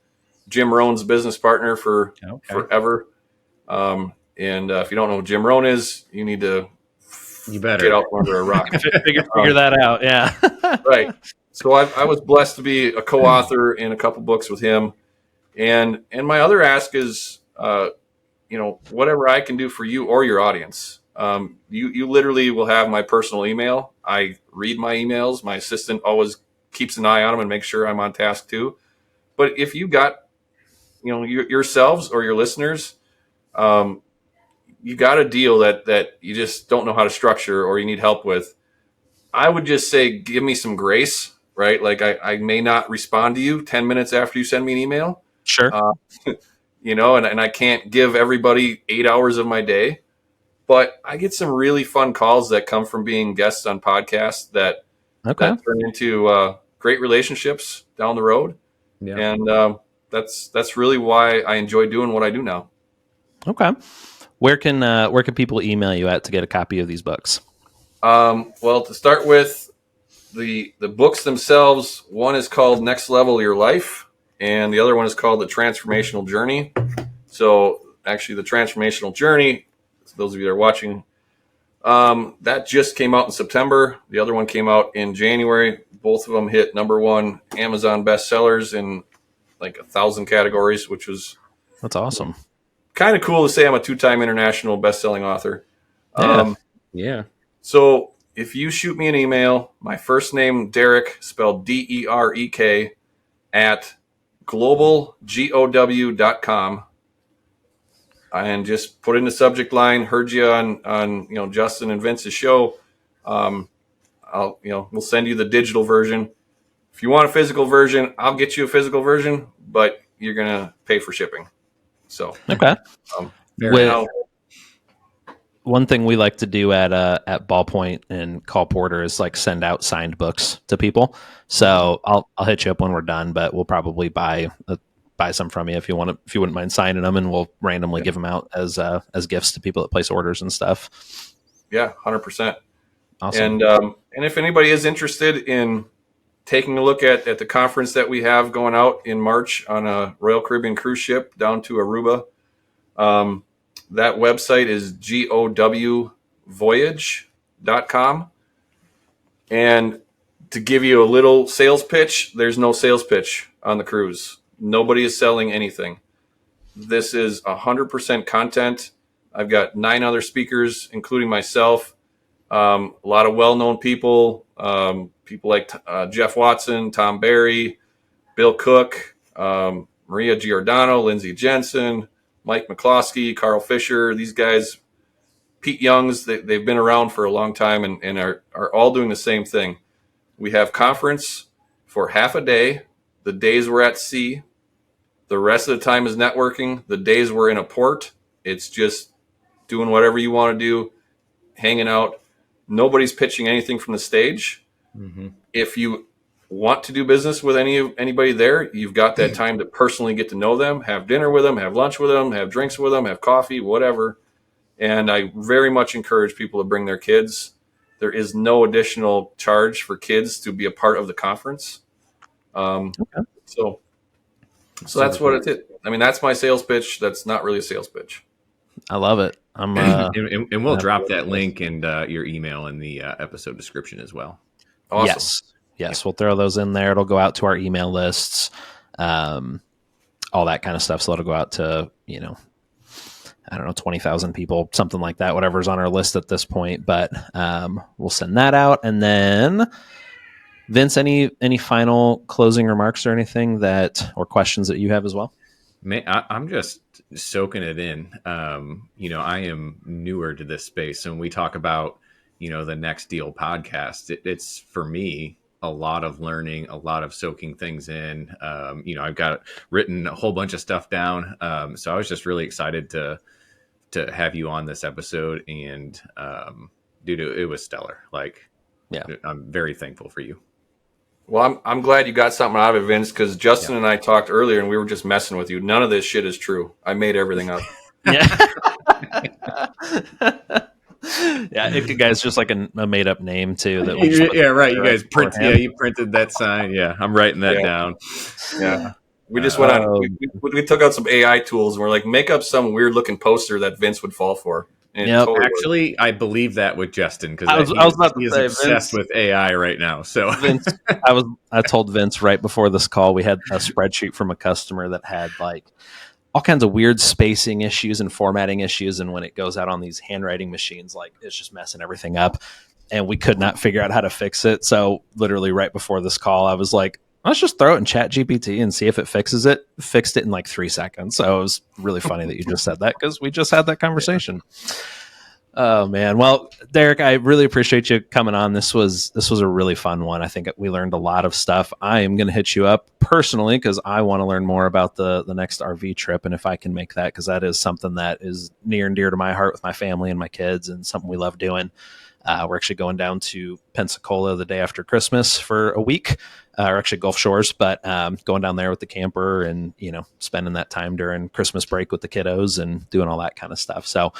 Jim Rohn's business partner for forever. And if you don't know who Jim Rohn is, you need to get out from under a rock. figure that out. Yeah. Right. So I was blessed to be a co-author in a couple books with him. And my other ask is, whatever I can do for you or your audience. You literally will have my personal email. I read my emails. My assistant always keeps an eye on them and makes sure I'm on task too. But if you got, yourselves or your listeners, you got a deal that you just don't know how to structure or you need help with, I would just say, give me some grace, right? Like I may not respond to you 10 minutes after you send me an email. Sure. And I can't give everybody 8 hours of my day, but I get some really fun calls that come from being guests on podcasts that turn into great relationships down the road. Yeah. And that's really why I enjoy doing what I do now. Okay. Where can people email you at to get a copy of these books? Well, to start with, the books themselves, one is called Next Level Your Life, and the other one is called The Transformational Journey. So actually, The Transformational Journey, those of you that are watching, that just came out in September. The other one came out in January. Both of them hit #1 Amazon bestsellers in like 1,000 categories, which was that's awesome. Kind of cool to say I'm a 2-time international best-selling author. Yeah. So if you shoot me an email, my first name, Derek, spelled DEREK, at globalgow.com, and just put in the subject line, heard you on Justin and Vince's show. We'll send you the digital version. If you want a physical version, I'll get you a physical version, but you're gonna pay for shipping. So okay. One thing we like to do at Ballpoint and Call Porter is like send out signed books to people. So I'll hit you up when we're done, but we'll probably buy some from you if you wouldn't mind signing them, and we'll randomly give them out as gifts to people that place orders and stuff. Yeah, 100%. Awesome. And if anybody is interested in taking a look at the conference that we have going out in March on a Royal Caribbean cruise ship down to Aruba, that website is gowvoyage.com. And to give you a little sales pitch, there's no sales pitch on the cruise. Nobody is selling anything. This is 100% content. I've got 9 other speakers, including myself. A lot of well-known people, people like Jeff Watson, Tom Barry, Bill Cook, Maria Giordano, Lindsay Jensen, Mike McCloskey, Carl Fisher. These guys, Pete Youngs, they've been around for a long time and are all doing the same thing. We have conference for half a day. The days we're at sea. The rest of the time is networking. The days we're in a port, it's just doing whatever you want to do, hanging out. Nobody's pitching anything from the stage. Mm-hmm. If you want to do business with anybody there, you've got that time to personally get to know them, have dinner with them, have lunch with them, have drinks with them, have coffee, whatever. And I very much encourage people to bring their kids. There is no additional charge for kids to be a part of the conference. So that's what it is. I mean, that's my sales pitch. That's not really a sales pitch. I love it. And we'll drop that link and your email in the episode description as well. Awesome. Yes, we'll throw those in there. It'll go out to our email lists, all that kind of stuff. So it'll go out to, 20,000 people, something like that, whatever's on our list at this point. But we'll send that out. And then Vince, any final closing remarks or anything or questions that you have as well? I'm just soaking it in. I am newer to this space, and we talk about, the Next Deal podcast. It's for me a lot of learning, a lot of soaking things in. I've got written a whole bunch of stuff down. So I was just really excited to have you on this episode, and dude, it was stellar. Like, yeah, I'm very thankful for you. Well, I'm glad you got something out of it, Vince, because Justin and I talked earlier, and we were just messing with you. None of this shit is true. I made everything up. Yeah. Yeah, Ikigai is just like a made up name too. That we right. You guys you printed that sign. Yeah, I'm writing that down. Yeah. We just went on. We took out some AI tools and we're like, make up some weird looking poster that Vince would fall for. Yeah, totally actually, I believe that with Justin, because he is obsessed with AI right now. So Vince, I told Vince right before this call, we had a spreadsheet from a customer that had like all kinds of weird spacing issues and formatting issues, and when it goes out on these handwriting machines, like it's just messing everything up, and we could not figure out how to fix it. So literally right before this call, I was like, let's just throw it in Chat GPT and see if it fixes it. Fixed it in like 3 seconds. So it was really funny that you just said that, because we just had that conversation. Yeah. Oh man. Well, Derek, I really appreciate you coming on. This was a really fun one. I think we learned a lot of stuff. I am going to hit you up personally because I want to learn more about the next RV trip, and if I can make that, because that is something that is near and dear to my heart with my family and my kids, and something we love doing. We're actually going down to Pensacola the day after Christmas for a week, or actually Gulf Shores, but going down there with the camper and, spending that time during Christmas break with the kiddos and doing all that kind of stuff. So,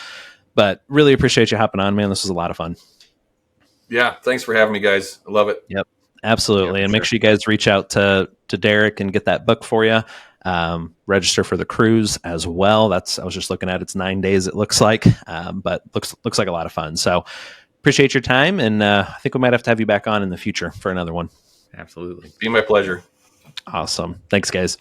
but really appreciate you hopping on, man. This was a lot of fun. Yeah. Thanks for having me, guys. I love it. Yep. Absolutely. And make sure you guys reach out to Derek and get that book for you. Register for the cruise as well. I was just looking at it's 9 days, it looks like, but looks like a lot of fun. So appreciate your time. And I think we might have to have you back on in the future for another one. Absolutely. Be my pleasure. Awesome. Thanks, guys.